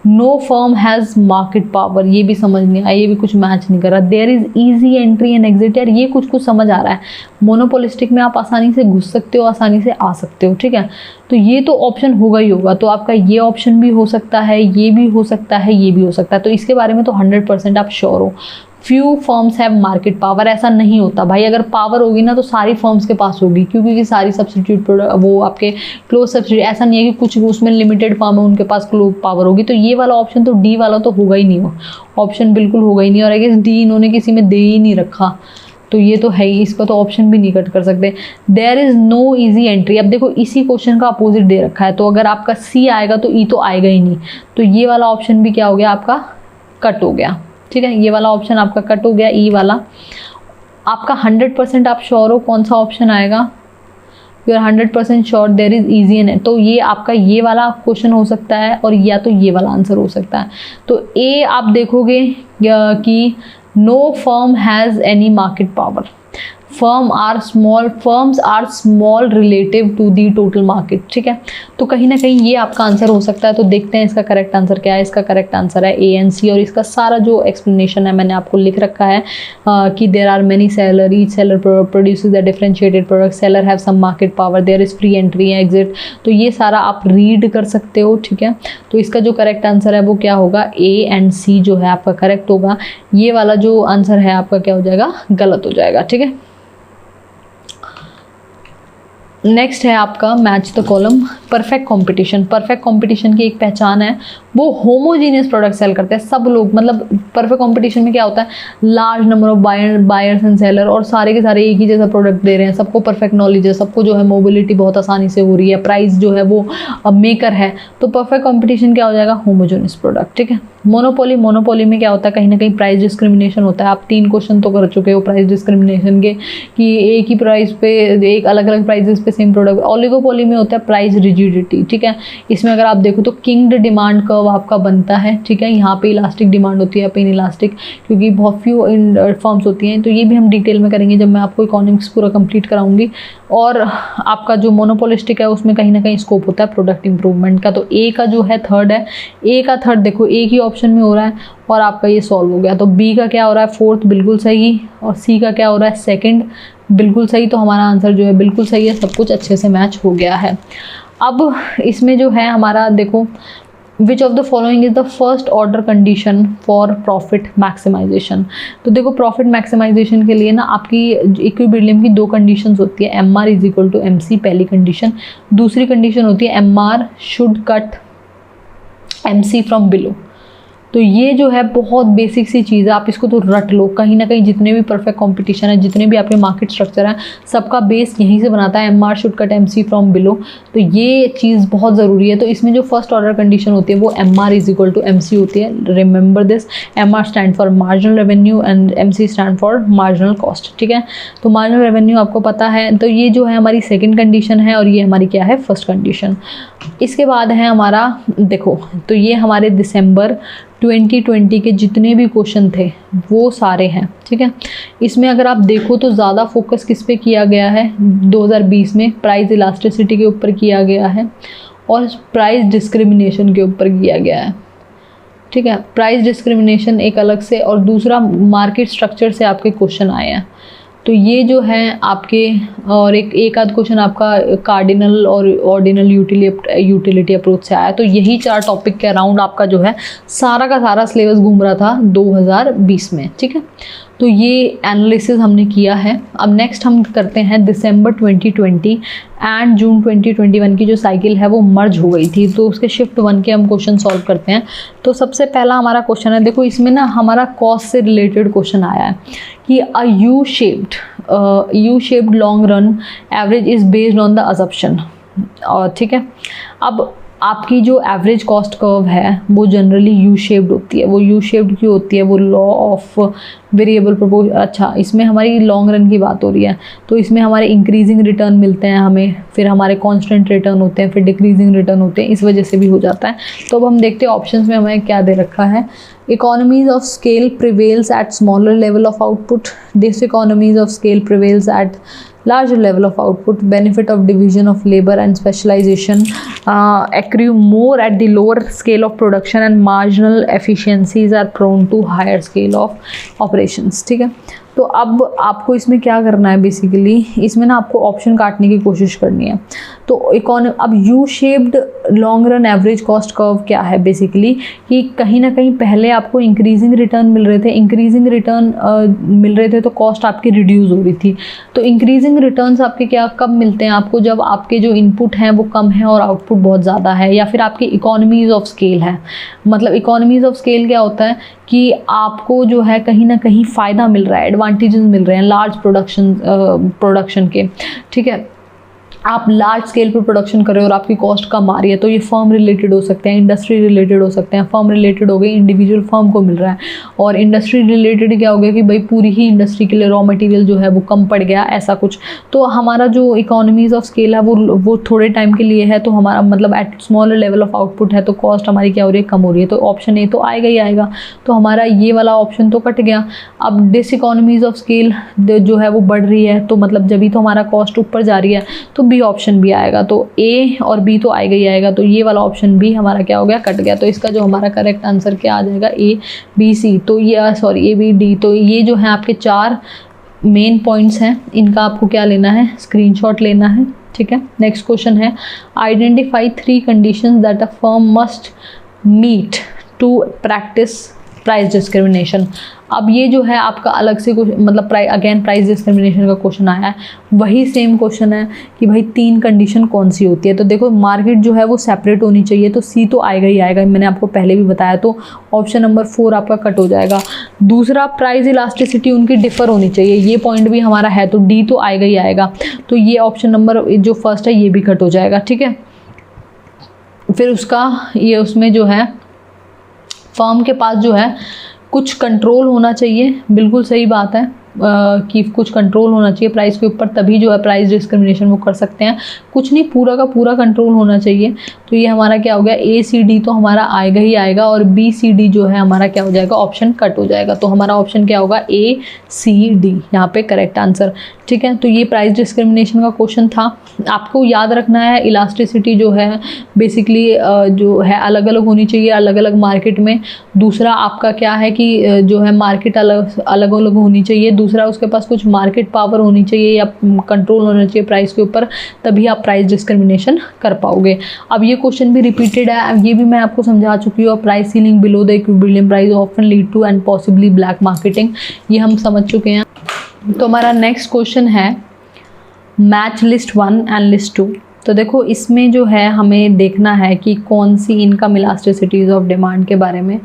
A: no firm has market power, ये भी समझ नहीं आया, ये भी कुछ मैच नहीं कर रहा। There is easy entry and exit, यार ये कुछ समझ आ रहा है। मोनोपोलिस्टिक में आप आसानी से घुस सकते हो, आसानी से आ सकते हो, ठीक है। तो ये तो ऑप्शन होगा ही होगा, तो आपका ये ऑप्शन भी हो सकता है, ये भी हो सकता है, ये भी हो सकता है। तो इसके बारे में तो 100% आप श्योर हो। Few firms have market power, ऐसा नहीं होता भाई। अगर पावर होगी ना तो सारी फर्म्स के पास होगी, क्योंकि सारी सब्सिट्यूट प्रोडक्ट वो आपके क्लोज सब्सिट्यूट, ऐसा नहीं है कि कुछ उसमें लिमिटेड फर्म है उनके पास क्लोज पावर होगी। तो ये वाला ऑप्शन तो डी वाला तो होगा ही नहीं, हो ऑप्शन बिल्कुल होगा ही नहीं। और आई गेस डी इन्होंने किसी में दे ही नहीं रखा, तो ये तो है ही, इसका तो ऑप्शन भी नहीं कट कर सकते। There is no easy entry, अब देखो इसी क्वेश्चन का अपोजिट दे रखा है, तो अगर आपका सी आएगा तो ई तो आएगा ही नहीं। तो ये वाला ऑप्शन भी क्या हो गया आपका, कट हो गया, ठीक है। ये वाला ऑप्शन आपका कट हो गया, ई वाला। आपका 100% आप श्योर हो कौन सा ऑप्शन आएगा, you are 100% sure there is easy and, तो ये आपका ये वाला क्वेश्चन हो सकता है और या तो ये वाला आंसर हो सकता है। तो ए आप देखोगे कि no firm has any market power, firms are small relative to the total market, ठीक है। तो कहीं ना कहीं ये आपका आंसर हो सकता है। तो देखते हैं इसका करेक्ट आंसर क्या है। इसका करेक्ट आंसर है ए एंड सी, और इसका सारा जो एक्सप्लेनेशन है मैंने आपको लिख रखा है कि there are many seller, each seller produces a differentiated product, seller have some market power, there is free entry exit. तो ये सारा आप रीड कर सकते हो, ठीक है। तो इसका जो करेक्ट आंसर है वो क्या होगा, ए एंड सी जो है आपका करेक्ट होगा। ये वाला जो आंसर है आपका क्या हो जाएगा, गलत हो जाएगा, ठीक है। नेक्स्ट है आपका match the column, perfect competition. Perfect competition की एक पहचान है, वो होमोजीनियस प्रोडक्ट सेल करते हैं सब लोग। मतलब परफेक्ट कंपटीशन में क्या होता है, large number of buyers and seller, और सारे के सारे एक ही जैसा प्रोडक्ट दे रहे हैं, सबको परफेक्ट नॉलेज है, सबको जो है मोबिलिटी बहुत आसानी से हो रही है, प्राइस जो है वो मेकर है। तो परफेक्ट कंपटीशन क्या हो जाएगा, होमोजीनियस प्रोडक्ट, ठीक है। मोनोपोली में क्या होता है, कहीं ना कहीं प्राइस डिस्क्रिमिनेशन होता है। आप 3 क्वेश्चन तो कर चुके हो प्राइस डिस्क्रिमिनेशन के, कि एक ही प्राइस पे एक अलग अलग प्राइसेस पे सेम प्रोडक्ट। ओलिगोपोली में होता है प्राइस रिजिडिटी, ठीक है। इसमें अगर आप देखो तो किंग्ड डिमांड कर्व आपका बनता है, ठीक है। यहाँ पे इलास्टिक डिमांड होती है, यहाँ पे इलास्टिक, क्योंकि बहुत फ्यू फर्म्स होती हैं। तो ये भी हम डिटेल में करेंगे जब मैं आपको इकोनॉमिक्स पूरा कंप्लीट कराऊंगी। और आपका जो मोनोपोलिस्टिक है उसमें कहीं ना कहीं स्कोप होता है प्रोडक्ट इंप्रूवमेंट का। तो ए का जो है थर्ड है, ए का थर्ड देखो एक ही ऑप्शन में हो रहा है और आपका ये सॉल्व हो गया। तो बी का क्या हो रहा है, फोर्थ बिल्कुल सही, और सी का क्या हो रहा है, सेकंड बिल्कुल सही। तो हमारा आंसर जो है बिल्कुल सही है, सब कुछ अच्छे से मैच हो गया है। अब इसमें जो है हमारा देखो, which of the following is the first order condition for profit maximisation. तो देखो प्रॉफिट मैक्सिमाइजेशन के लिए ना आपकी इक्विलिब्रियम की 2 कंडीशंस होती है, M R is equal to M C पहली कंडीशन, दूसरी कंडीशन होती है M R should cut M C from below. तो ये जो है बहुत बेसिक सी चीज़ है, आप इसको तो रट लो। कहीं ना कहीं जितने भी परफेक्ट कंपटीशन है, जितने भी आपके मार्केट स्ट्रक्चर है, सबका बेस यहीं से बनाता है, M R should cut M C from below. तो ये चीज़ बहुत ज़रूरी है। तो इसमें जो फर्स्ट ऑर्डर कंडीशन होती है वो M R is equal to M C होती है। Remember this, M R stand for marginal revenue and M C stand for marginal cost, ठीक है। तो मार्जिनल रेवेन्यू आपको पता है, तो ये जो है हमारी सेकेंड कंडीशन है और ये हमारी क्या है, फर्स्ट कंडीशन। इसके बाद है हमारा देखो, तो ये हमारे दिसंबर 2020 के जितने भी क्वेश्चन थे वो सारे हैं, ठीक है। इसमें अगर आप देखो तो ज़्यादा फोकस किस पे किया गया है, 2020 में प्राइस इलास्टिसिटी के ऊपर किया गया है और प्राइस डिस्क्रिमिनेशन के ऊपर किया गया है, ठीक है। प्राइस डिस्क्रिमिनेशन एक अलग से, और दूसरा मार्केट स्ट्रक्चर से आपके क्वेश्चन आए हैं। तो ये जो है आपके, और एक आध क्वेश्चन आपका कार्डिनल और ऑर्डिनल यूटिलिटी अप्रोच से आया। तो यही 4 टॉपिक के अराउंड आपका जो है सारा का सारा सिलेबस घूम रहा था 2020 में, ठीक है। तो ये एनालिसिस हमने किया है। अब नेक्स्ट हम करते हैं दिसंबर 2020 एंड जून 2021 की जो साइकिल है वो मर्ज हो गई थी, तो उसके शिफ्ट 1 के हम क्वेश्चन सॉल्व करते हैं। तो सबसे पहला हमारा क्वेश्चन है, देखो इसमें ना हमारा कॉस्ट से रिलेटेड क्वेश्चन आया है कि a U shaped long run average is based on the assumption, और ठीक है। अब आपकी जो एवरेज कॉस्ट कर्व है वो जनरली यू शेप्ड होती है। वो यू शेप्ड क्यों होती है, वो लॉ ऑफ वेरिएबल प्रोपोर्शन। अच्छा, इसमें हमारी लॉन्ग रन की बात हो रही है, तो इसमें हमारे इंक्रीजिंग रिटर्न मिलते हैं हमें, फिर हमारे कांस्टेंट रिटर्न होते हैं, फिर डिक्रीजिंग रिटर्न होते हैं, इस वजह से भी हो जाता है। तो अब हम देखते हैं ऑप्शंस में हमें क्या दे रखा है। Economies of scale prevails at smaller level of output, this economies of scale prevails at larger level of output, benefit of division of labor and specialization accrue more at the lower scale of production and marginal efficiencies are prone to higher scale of operations। ठीक है, तो अब आपको इसमें क्या करना है, बेसिकली इसमें ना आपको ऑप्शन काटने की कोशिश करनी है। तो अब you shaped long run average cost curve क्या है, बेसिकली कि कहीं ना कहीं पहले आपको इंक्रीजिंग रिटर्न मिल रहे थे, इंक्रीजिंग रिटर्न मिल रहे थे तो कॉस्ट आपकी रिड्यूस हो रही थी। तो इंक्रीजिंग रिटर्न्स आपके क्या कब मिलते हैं आपको, जब आपके जो इनपुट हैं वो कम है और आउटपुट बहुत ज़्यादा है, या फिर आपकी इकोनॉमीज़ ऑफ स्केल है। मतलब इकोनॉमीज़ ऑफ स्केल क्या होता है कि आपको जो है कहीं ना कहीं फ़ायदा मिल रहा है, एडवांटेजेस मिल रहे हैं लार्ज प्रोडक्शन के। ठीक है, आप लार्ज स्केल पर प्रोडक्शन कर रहे हो और आपकी कॉस्ट कम आ रही है, तो ये फर्म रिलेटेड हो सकते हैं, इंडस्ट्री रिलेटेड हो सकते हैं। फर्म रिलेटेड हो गए, इंडिविजुअल फर्म को मिल रहा है, और इंडस्ट्री रिलेटेड क्या हो गया कि भाई पूरी ही इंडस्ट्री के लिए रॉ मटेरियल जो है वो कम पड़ गया, ऐसा कुछ। तो हमारा जो इकोनॉमीज़ ऑफ स्केल है वो थोड़े टाइम के लिए है, तो हमारा मतलब at smaller level of output है, तो कॉस्ट हमारी क्या हो रही है, कम हो रही है। तो ऑप्शन ए तो आएगा ही आएगा, तो हमारा ये वाला ऑप्शन तो कट गया। अब डिस इकोनॉमीज़ ऑफ स्केल जो है वो बढ़ रही है, तो मतलब जब भी तो हमारा कॉस्ट ऊपर जा रही है, तो बी ऑप्शन भी आएगा। तो ए और बी तो आएगा ही आएगा, तो ये वाला ऑप्शन भी हमारा क्या हो गया, कट गया। तो इसका जो हमारा करेक्ट आंसर क्या आ जाएगा, ए बी सी। तो ये सॉरी ए बी डी। तो ये जो है आपके 4 मेन पॉइंट्स हैं, इनका आपको क्या लेना है, स्क्रीनशॉट लेना है। ठीक है, नेक्स्ट क्वेश्चन है, identify 3 conditions that a firm must meet to practise price discrimination. अब ये जो है आपका अलग से मतलब प्राइस डिस्क्रिमिनेशन का क्वेश्चन आया है, वही सेम क्वेश्चन है कि भाई 3 कंडीशन कौन सी होती है। तो देखो मार्केट जो है वो सेपरेट होनी चाहिए, तो सी तो आएगा ही आएगा, मैंने आपको पहले भी बताया। तो ऑप्शन नंबर 4 आपका कट हो जाएगा। दूसरा, प्राइस इलास्टिसिटी उनकी डिफर होनी चाहिए, ये पॉइंट भी हमारा है, तो डी तो आएगा ही आएगा। तो ये ऑप्शन नंबर जो फर्स्ट है ये भी कट हो जाएगा। ठीक है, फिर उसका ये उसमें जो है फर्म के पास जो है कुछ कंट्रोल होना चाहिए, बिल्कुल सही बात है कि कुछ कंट्रोल होना चाहिए प्राइस के ऊपर, तभी जो है प्राइस डिस्क्रिमिनेशन वो कर सकते हैं। कुछ नहीं, पूरा का पूरा कंट्रोल होना चाहिए। तो ये हमारा क्या हो गया, ए सी डी तो हमारा आएगा ही आएगा, और बी सी डी जो है हमारा क्या हो जाएगा, ऑप्शन कट हो जाएगा। तो हमारा ऑप्शन क्या होगा, ए सी डी यहाँ पे करेक्ट आंसर। ठीक है, तो ये प्राइस डिस्क्रिमिनेशन का क्वेश्चन था। आपको याद रखना है इलास्टिसिटी जो है बेसिकली जो है अलग अलग होनी चाहिए अलग अलग मार्केट में। दूसरा आपका क्या है कि जो है मार्केट अलग अलग होनी चाहिए। दूसरा, उसके पास कुछ मार्केट पावर होनी चाहिए या कंट्रोल होना चाहिए प्राइस के ऊपर, तभी आप प्राइस डिस्क्रिमिनेशन कर पाओगे। अब ये क्वेश्चन भी रिपीटेड है, ये भी मैं आपको समझा चुकी हूँ। Price ceiling below the equilibrium price often lead to and possibly black marketing, ये हम समझ चुके हैं। तो हमारा नेक्स्ट क्वेश्चन है मैच लिस्ट 1 एंड लिस्ट 2। तो देखो इसमें जो है हमें देखना है कि कौन सी इनकम इलास्टिसिटीज़ ऑफ डिमांड के बारे में।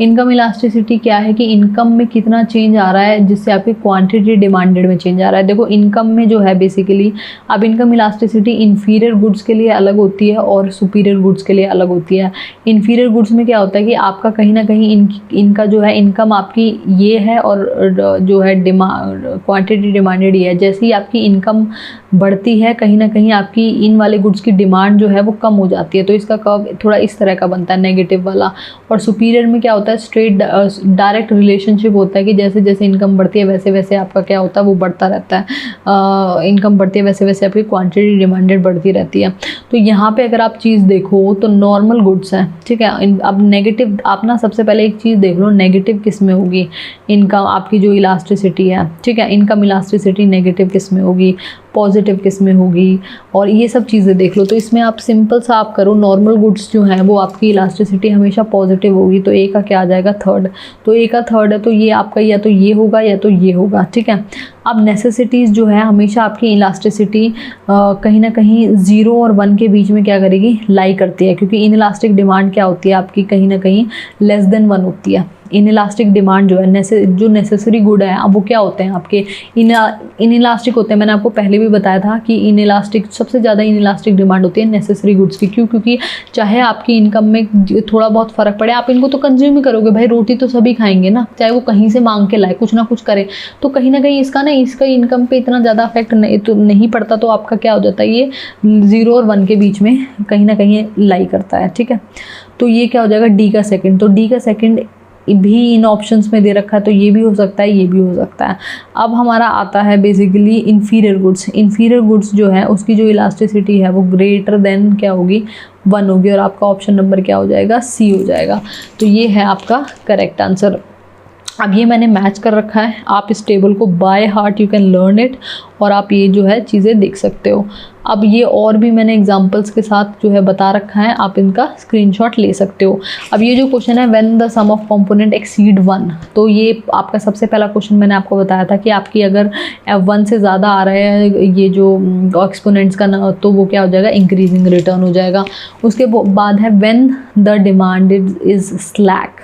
A: इनकम इलास्टिसिटी क्या है कि इनकम में कितना चेंज आ रहा है जिससे आपकी क्वांटिटी डिमांडेड में चेंज आ रहा है। देखो इनकम में जो है बेसिकली अब इनकम इलास्टिसिटी इन्फीरियर गुड्स के लिए अलग होती है और सुपीरियर गुड्स के लिए अलग होती है। इन्फीरियर गुड्स में क्या होता है कि आपका कहीं ना कहीं इनका जो है इनकम आपकी ये है और जो है क्वांटिटी डिमांडेड ये है। जैसे ही आपकी इनकम बढ़ती है कहीं ना कहीं आपकी इन वाले गुड्स की डिमांड जो है वो कम हो जाती है, तो इसका कर्व थोड़ा इस तरह का बनता है नेगेटिव वाला। और सुपीरियर में क्या होता है, स्ट्रेट डायरेक्ट रिलेशनशिप होता है कि जैसे जैसे इनकम बढ़ती है वैसे वैसे आपका क्या होता है वो बढ़ता रहता है। इनकम बढ़ती है वैसे वैसे आपकी क्वांटिटी डिमांडेड बढ़ती रहती है। तो यहाँ पे अगर आप चीज़ देखो तो नॉर्मल गुड्स हैं, ठीक है। अब नेगेटिव आप ना सबसे पहले एक चीज़ देख लो, नेगेटिव किस में होगी इनकम, आपकी जो इलास्टिसिटी है, ठीक है। इनकम इलास्टिसिटी नेगेटिव किस में होगी, पॉजिटिव किस में होगी, और ये सब चीज़ें देख लो। तो इसमें आप सिंपल सा आप करो, नॉर्मल गुड्स जो हैं वो आपकी इलास्टिसिटी हमेशा पॉजिटिव होगी। तो ए का क्या आ जाएगा, थर्ड। तो ए का थर्ड है तो ये आपका या तो ये होगा या तो ये होगा, ठीक है। अब नेसेसिटीज़ जो है हमेशा आपकी इलास्टिसिटी कहीं ना कहीं 0 और 1 के बीच में क्या करेगी, लाई करती है, क्योंकि इनइलास्टिक डिमांड क्या होती है आपकी कहीं ना कहीं लेस देन 1 होती है। इनइलास्टिक डिमांड जो है जो नेसेसरी गुड है अब वो क्या होते हैं आपके इनइलास्टिक होते हैं। मैंने आपको पहले भी बताया था कि इनइलास्टिक सबसे ज़्यादा इनइलास्टिक डिमांड होती है नेसेसरी गुड्स की। क्यों? क्योंकि चाहे आपकी इनकम में थोड़ा बहुत फ़र्क पड़े, आप इनको तो कंज्यूम ही करोगे भाई, रोटी तो सभी खाएंगे ना, चाहे वो कहीं से मांग के लाए, कुछ ना कुछ करे। तो कहीं ना कहीं इसका इनकम पे इतना ज़्यादा इफेक्ट नहीं पड़ता। तो आपका क्या हो जाता है, ये 0 और 1 के बीच में कहीं ना कहीं लाई करता है, ठीक है। तो ये क्या हो जाएगा, डी का सेकंड। तो डी का सेकंड भी इन ऑप्शंस में दे रखा है, तो ये भी हो सकता है, ये भी हो सकता है। अब हमारा आता है basically inferior goods. Inferior goods जो है उसकी जो इलास्टिसिटी है वो ग्रेटर देन क्या होगी, 1 होगी, और आपका ऑप्शन नंबर क्या हो जाएगा, सी हो जाएगा। तो ये है आपका करेक्ट आंसर। अब ये मैंने मैच कर रखा है, आप इस टेबल को by heart you can learn it, और आप ये जो है चीज़ें देख सकते हो। अब ये और भी मैंने एग्जांपल्स के साथ जो है बता रखा है, आप इनका स्क्रीनशॉट ले सकते हो। अब ये जो क्वेश्चन है when the sum of component exceed 1, तो ये आपका सबसे पहला क्वेश्चन मैंने आपको बताया था कि आपकी अगर 1 से ज़्यादा आ रहा है ये जो एक्सपोनेंट्स का ना, तो वो क्या हो जाएगा, इंक्रीजिंग रिटर्न हो जाएगा। उसके बाद है when the demand is slack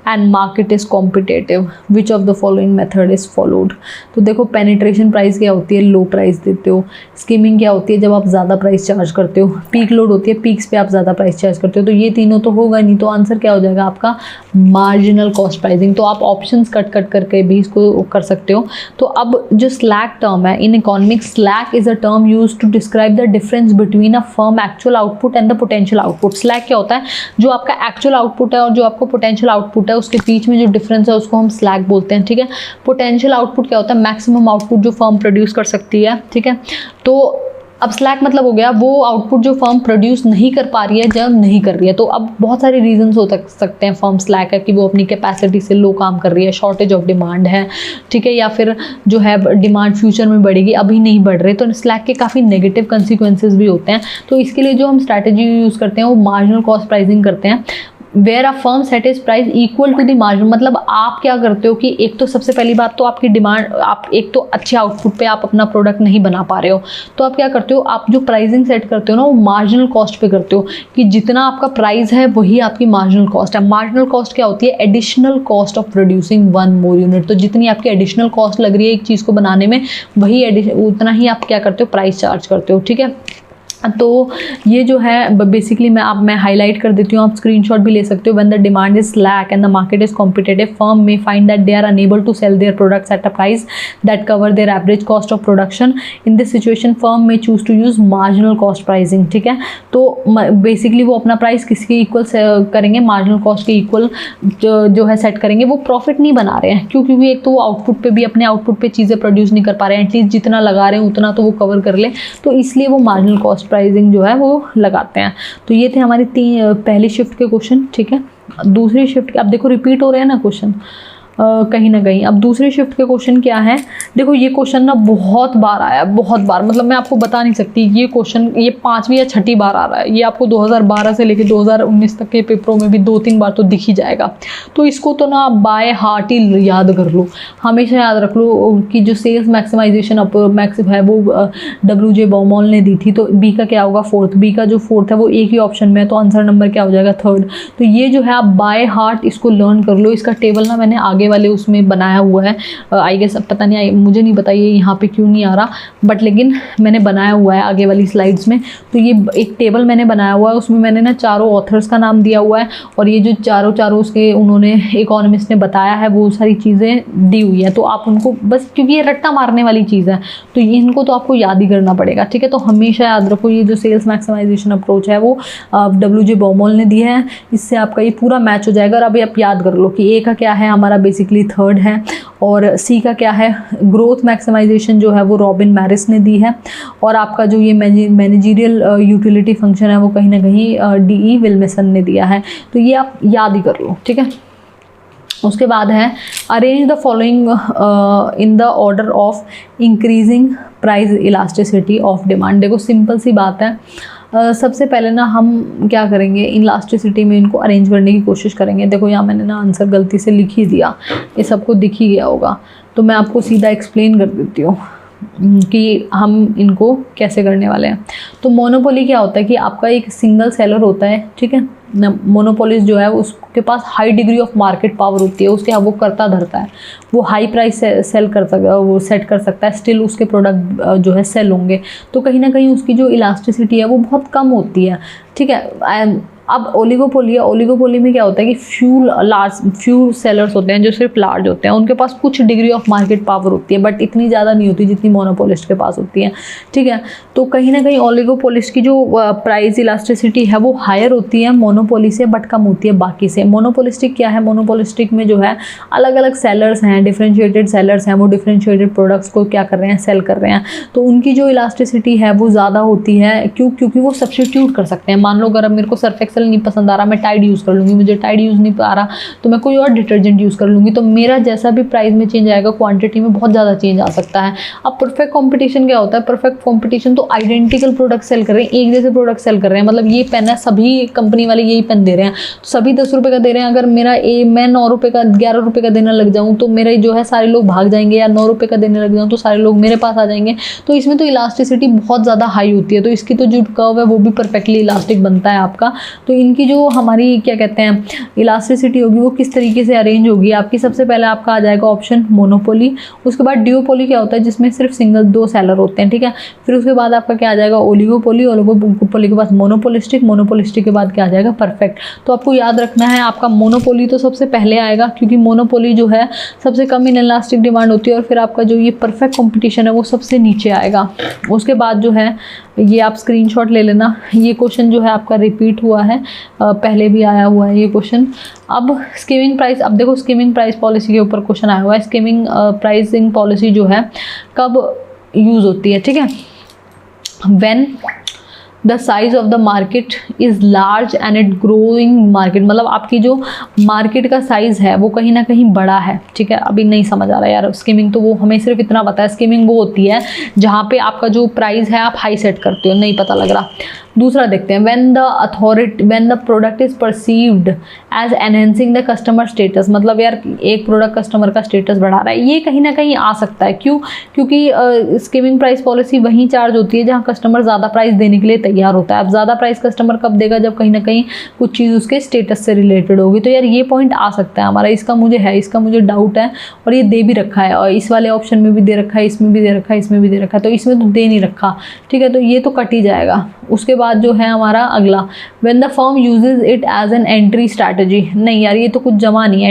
A: and market is competitive, which of the following method is followed. तो देखो पेनिट्रेशन प्राइस क्या होती है, लो प्राइस देते हो। स्कीमिंग क्या होती है, जब आप ज़्यादा प्राइस चार्ज करते हो। पीक लोड होती है, पीक्स पे आप ज़्यादा प्राइस चार्ज करते हो। तो ये तीनों तो होगा नहीं, तो आंसर क्या हो जाएगा आपका, मार्जिनल कॉस्ट प्राइसिंग। तो आप ऑप्शंस कट करके भी इसको कर सकते हो। तो अब जो स्लैक टर्म है in economics, slack is a term use to describe the difference between a firm actual output and the potential output. Slack क्या होता है, जो आपका एक्चुअल आउटपुट है और जो आपका पोटेंशियल आउटपुट है उसके बीच में जो डिफरेंस है उसको हम स्लैक बोलते हैं। ठीक है, पोटेंशियल आउटपुट क्या होता है, मैक्सिमम आउटपुट जो फर्म प्रोड्यूस कर सकती है। ठीक है, तो अब स्लैक मतलब हो गया वो आउटपुट जो फर्म प्रोड्यूस नहीं कर पा रही है जब नहीं कर रही है। तो अब बहुत सारे रीजंस हो सकते हैं। फर्म स्लैक है कि वो अपनी कैपेसिटी से लो काम कर रही है, शॉर्टेज ऑफ डिमांड है, ठीक है, या फिर जो है डिमांड फ्यूचर में बढ़ेगी, अभी नहीं बढ़ रहे। तो स्लैक के काफ़ी नेगेटिव कंसिक्वेंसेज भी होते हैं। तो इसके लिए जो हम स्ट्रैटेजी यूज़ करते हैं वो मार्जिनल कॉस्ट प्राइसिंग करते हैं, where a firm set is price equal to the margin. मतलब आप क्या करते हो कि एक तो सबसे पहली बात तो आपकी डिमांड, आप एक तो अच्छे आउटपुट पे आप अपना प्रोडक्ट नहीं बना पा रहे हो, तो आप क्या करते हो, आप जो प्राइसिंग सेट करते हो ना वो मार्जिनल कॉस्ट पे करते हो, कि जितना आपका प्राइस है वही आपकी मार्जिनल कॉस्ट है। मार्जिनल कॉस्ट क्या होती है, additional cost of producing 1 more unit. तो जितनी आपकी एडिशनल कॉस्ट लग रही है एक चीज़ को बनाने में, वही उतना ही आप क्या करते हो, प्राइस चार्ज करते हो। ठीक है, तो ये जो है बेसिकली मैं हाईलाइट कर देती हूँ, आप स्क्रीनशॉट भी ले सकते हो। When the demand is slack and the market is competitive, firm may find that they are unable to sell their products at a price that cover their average cost of production. In this situation firm may choose to use marginal cost pricing. ठीक है, तो बेसिकली वो अपना प्राइस किसके इक्वल करेंगे, मार्जिनल कॉस्ट के इक्वल जो है सेट करेंगे। वो प्रॉफिट नहीं बना रहे हैं, क्यों, क्योंकि एक तो वो आउटपुट पे भी, अपने आउटपुट पे चीज़ें प्रोड्यूस नहीं कर पा रहे हैं, एटलीस्ट जितना लगा रहे हैं उतना तो वो कवर कर ले, तो इसलिए वो मार्जिनल कॉस्ट प्राइसिंग जो है वो लगाते हैं। तो ये थे हमारी पहली शिफ्ट के क्वेश्चन। ठीक है, दूसरी शिफ्ट अब देखो रिपीट हो रहे हैं ना क्वेश्चन कहीं ना कहीं। अब दूसरे शिफ्ट के क्वेश्चन क्या है, देखो ये क्वेश्चन ना बहुत बार आया, बहुत बार, मतलब मैं आपको बता नहीं सकती। ये क्वेश्चन ये 5वीं या 6ठी बार आ रहा है। ये आपको 2012 से लेकर 2019 तक के पेपरों में भी 2-3 बार तो दिख ही जाएगा। तो इसको तो ना आप बाय हार्ट ही याद कर लो, हमेशा याद रख लो कि जो सेल्स मैक्सिमाइजेशन है वो WJ बाउमॉल ने दी थी। तो बी का क्या होगा, 4th। बी का जो 4th है वो एक ही ऑप्शन में है, तो आंसर नंबर क्या हो जाएगा, 3rd। तो ये जो है आप बाय हार्ट इसको लर्न कर लो। इसका टेबल ना मैंने आगे वाले उसमें बनाया हुआ है, आई गेस, पता नहीं, मुझे नहीं पता ये यहाँ पे क्यों नहीं आ रहा, बट लेकिन मैंने बनाया हुआ है आगे वाली स्लाइड्स में। तो ये एक टेबल मैंने बनाया हुआ है, उसमें मैंने ना चारों ऑथर्स का नाम दिया हुआ है, और ये जो चारों उसके उन्होंने इकोनॉमिस्ट ने बताया है वो सारी चीज़ें दी हुई है। तो आप उनको बस, क्योंकि ये रट्टा मारने वाली चीज़ है तो इनको तो आपको याद ही करना पड़ेगा। ठीक है, तो हमेशा याद रखो ये जो सेल्स मैक्सिमाइजेशन अप्रोच है वो WJ बाउमॉल ने दिया है, इससे आपका ये पूरा मैच हो जाएगा। और अभी आप याद कर लो कि ए का क्या है, हमारा बेसिकली 3rd है, और सी का क्या है, ग्रोथ मैक्सिमाइजेशन जो है वो रॉबिन मैरिस ने दी है, और आपका जो ये मैनेजरियल यूटिलिटी फंक्शन है वो कहीं ना कहीं DE विल्मेसन ने दिया है। तो ये आप याद ही कर लो। ठीक है, उसके बाद है arrange the following in the order of increasing price elasticity of demand. देखो सिंपल सी बात है, सबसे पहले ना हम क्या करेंगे, इलास्टिसिटी में इनको अरेंज करने की कोशिश करेंगे। देखो यहाँ मैंने ना आंसर गलती से लिख ही दिया, ये सबको दिख ही गया होगा, तो मैं आपको सीधा एक्सप्लेन कर देती हूँ कि हम इनको कैसे करने वाले हैं। तो मोनोपोली क्या होता है कि आपका एक सिंगल सेलर होता है। ठीक है, मोनोपोलिस्ट जो है उसके पास high degree of market power होती है, उसके यहाँ वो करता धरता है, वो हाई प्राइस सेल कर सकता है, वो सेट कर सकता है, स्टिल उसके प्रोडक्ट जो है सेल होंगे। तो कहीं ना कहीं उसकी जो इलास्टिसिटी है वो बहुत कम होती है। ठीक है, अब ओलिगोपोली में क्या होता है कि फ्यू सेलर्स होते हैं जो सिर्फ लार्ज होते हैं, उनके पास कुछ डिग्री ऑफ मार्केट पावर होती है, बट इतनी ज़्यादा नहीं होती जितनी मोनोपोलिस्ट के पास होती है, ठीक है। तो कहीं ना कहीं ओलिगोपोलिस्ट की जो प्राइस इलास्टिसिटी है वो हायर होती है मोनोपोली से, बट कम होती है बाकी से। मोनोपोलिस्टिक क्या है, मोनोपोलिस्टिक में जो है अलग अलग सेलर्स हैं, डिफरेंशिएटेड सेलर्स हैं, वो डिफरेंशिएटेड प्रोडक्ट्स को क्या कर रहे हैं, सेल कर रहे हैं, तो उनकी जो इलास्टिसिटी है वो ज़्यादा होती है। क्योंकि वो सब्स्टिट्यूट कर सकते हैं। मान लो अगर अब मेरे को सर्फ एक्सेल नहीं पसंद आ रहा, मैं टाइड यूज़ कर लूँगी, मुझे टाइड यूज़ नहीं आ रहा तो मैं कोई और डिटर्जेंट यूज़ कर लूँगी, तो मेरा जैसा भी प्राइस में चेंज आएगा, क्वांटिटी में बहुत ज़्यादा चेंज आ सकता है। अब परफेक्ट कॉम्पिटिशन क्या होता है, परफेक्ट कॉम्पिटिशन तो आइडेंटिकल प्रोडक्ट सेल कर रहे हैं, एक जैसे प्रोडक्ट सेल कर रहे हैं, मतलब ये पेन है, सभी कंपनी वाले यही पेन दे रहे हैं, तो सभी 10 रुपये का दे रहे हैं। अगर मैं 9 रुपये का 11 रुपये का देने लग जाऊँ तो मेरा जो है सारे लोग भाग जाएंगे, या 9 रुपये का देने लग जाऊँ तो सारे लोग मेरे पास आ जाएंगे। तो इसमें तो इलास्टिसिटी बहुत ज़्यादा हाई होती है, तो इसकी तो जो कर्व है वो भी परफेक्टली इलास्टिक बनता है आपका। तो इनकी जो हमारी क्या कहते हैं इलास्टिसिटी होगी वो किस तरीके से अरेंज होगी आपकी, सबसे पहले आपका आ जाएगा ऑप्शन मोनोपोली, उसके बाद ड्यूओपोली क्या होता है जिसमें सिर्फ सिंगल 2 सेलर होते हैं, ठीक है। फिर उसके बाद आपका क्या आ जाएगा ओलिगोपोली, ओलिगोपोली के बाद मोनोपोलिस्टिक, मोनोपोलिस्टिक के बाद क्या आ जाएगा परफेक्ट। तो आपको याद रखना है आपका मोनोपोली तो सबसे पहले आएगा, क्योंकि मोनोपोली जो है सबसे कम इन इलास्टिक डिमांड होती है, और फिर आपका जो ये परफेक्ट कॉम्पिटिशन है वो सबसे नीचे आएगा। उसके बाद जो है ये आप स्क्रीनशॉट ले लेना, ये क्वेश्चन जो है आपका रिपीट हुआ है, पहले भी आया हुआ है ये क्वेश्चन। अब स्कीमिंग प्राइस, अब देखो स्कीमिंग प्राइस पॉलिसी के ऊपर क्वेश्चन आया हुआ है। स्कीमिंग प्राइसिंग पॉलिसी जो है कब यूज़ होती है, ठीक है, when the size of the market is large and it growing market, मतलब आपकी जो मार्केट का साइज़ है वो कहीं ना कहीं बड़ा है, ठीक है। अभी नहीं समझ आ रहा यार स्कीमिंग, तो वो हमें सिर्फ इतना पता है, स्कीमिंग वो होती है जहाँ पे आपका जो प्राइस है आप हाई सेट करते हो, नहीं पता लग रहा। दूसरा देखते हैं, when the product is perceived as enhancing the customer status, मतलब यार एक प्रोडक्ट कस्टमर का स्टेटस बढ़ा रहा है, ये कहीं ना कहीं आ सकता है। क्यों? क्योंकि स्कीमिंग प्राइस पॉलिसी वहीं चार्ज होती है जहाँ कस्टमर ज़्यादा प्राइस देने के लिए तैयार होता है। अब ज़्यादा प्राइस कस्टमर कब देगा, जब कहीं ना कहीं कुछ चीज़ उसके स्टेटस से रिलेटेड होगी। तो यार ये पॉइंट आ सकता है हमारा, इसका मुझे डाउट है, और ये दे भी रखा है, और इस वाले ऑप्शन में भी दे रखा है, इसमें भी दे रखा है, इसमें भी दे रखा है, तो इसमें तो दे नहीं रखा, ठीक है, तो ये तो कट ही जाएगा। उसके बाद जो है हमारा अगला, when the firm uses it as an entry strategy, नहीं यार ये तो कुछ जमा नहीं है।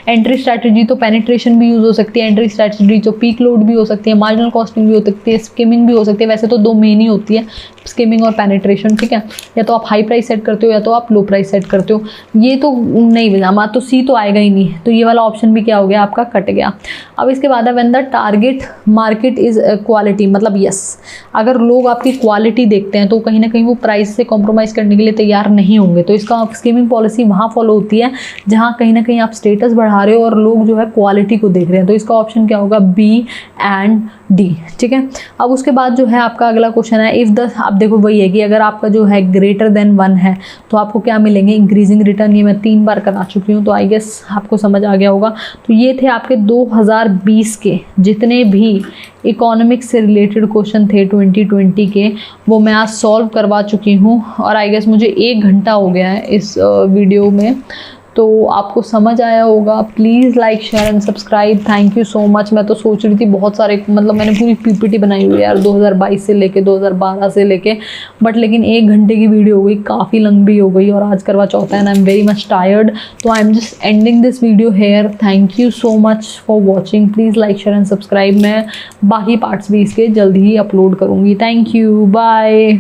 A: एंट्री स्ट्रैटेजी तो पेनिट्रेशन भी यूज़ हो सकती है, एंट्री स्ट्रैटेजी तो पीक लोड भी हो सकती है, मार्जिनल कॉस्टिंग भी हो सकती है, स्कीमिंग भी हो सकती है। वैसे तो 2 मेन ही होती है, स्कीमिंग और पेनिट्रेशन, ठीक है। या तो आप हाई प्राइस सेट करते हो या तो आप लो प्राइस सेट करते हो, ये तो नहीं जमा, तो सी तो आएगा ही नहीं, तो ये वाला ऑप्शन भी क्या हो गया आपका, कट गया। अब इसके बाद है when the target market is quality, मतलब यस अगर लोग आपकी क्वालिटी देखते हैं तो कहीं ना कहीं वो प्राइस से कॉम्प्रोमाइज़ करने के लिए तैयार नहीं होंगे। तो इसका स्कीमिंग पॉलिसी वहाँ फॉलो होती है जहाँ कहीं ना कहीं आप स्टेटस बढ़ा रहे हो और लोग जो है क्वालिटी को देख रहे हैं। तो इसका ऑप्शन क्या होगा, बी एंड डी, ठीक है। अब उसके बाद जो है आपका अगला क्वेश्चन है, इफ़ द, आप देखो वही है कि अगर आपका जो है ग्रेटर देन 1 है तो आपको क्या मिलेंगे, इंक्रीजिंग रिटर्न। ये मैं 3 बार करा चुकी हूँ, तो आई गेस आपको समझ आ गया होगा। तो ये थे आपके 2020 के जितने भी इकोनॉमिक्स से रिलेटेड क्वेश्चन थे 2020 के, वो मैं आज सॉल्व करवा चुकी हूँ, और आई गेस मुझे 1 घंटा हो गया है इस वीडियो में। तो आपको समझ आया होगा। Please like share and subscribe, thank you so much. मैं तो सोच रही थी बहुत सारे, मतलब मैंने पूरी पीपीटी बनाई हुई है यार 2022 से लेके 2012 से लेके, बट लेकिन 1 घंटे की वीडियो हो गई, काफ़ी लंबी हो गई, और आज करवा चौथा है and I am very much tired. तो I am just ending this video here. Thank you so much for watching. Please like share and subscribe. मैं बाकी पार्ट्स भी इसके जल्दी ही अपलोड करूँगी। Thank you, bye.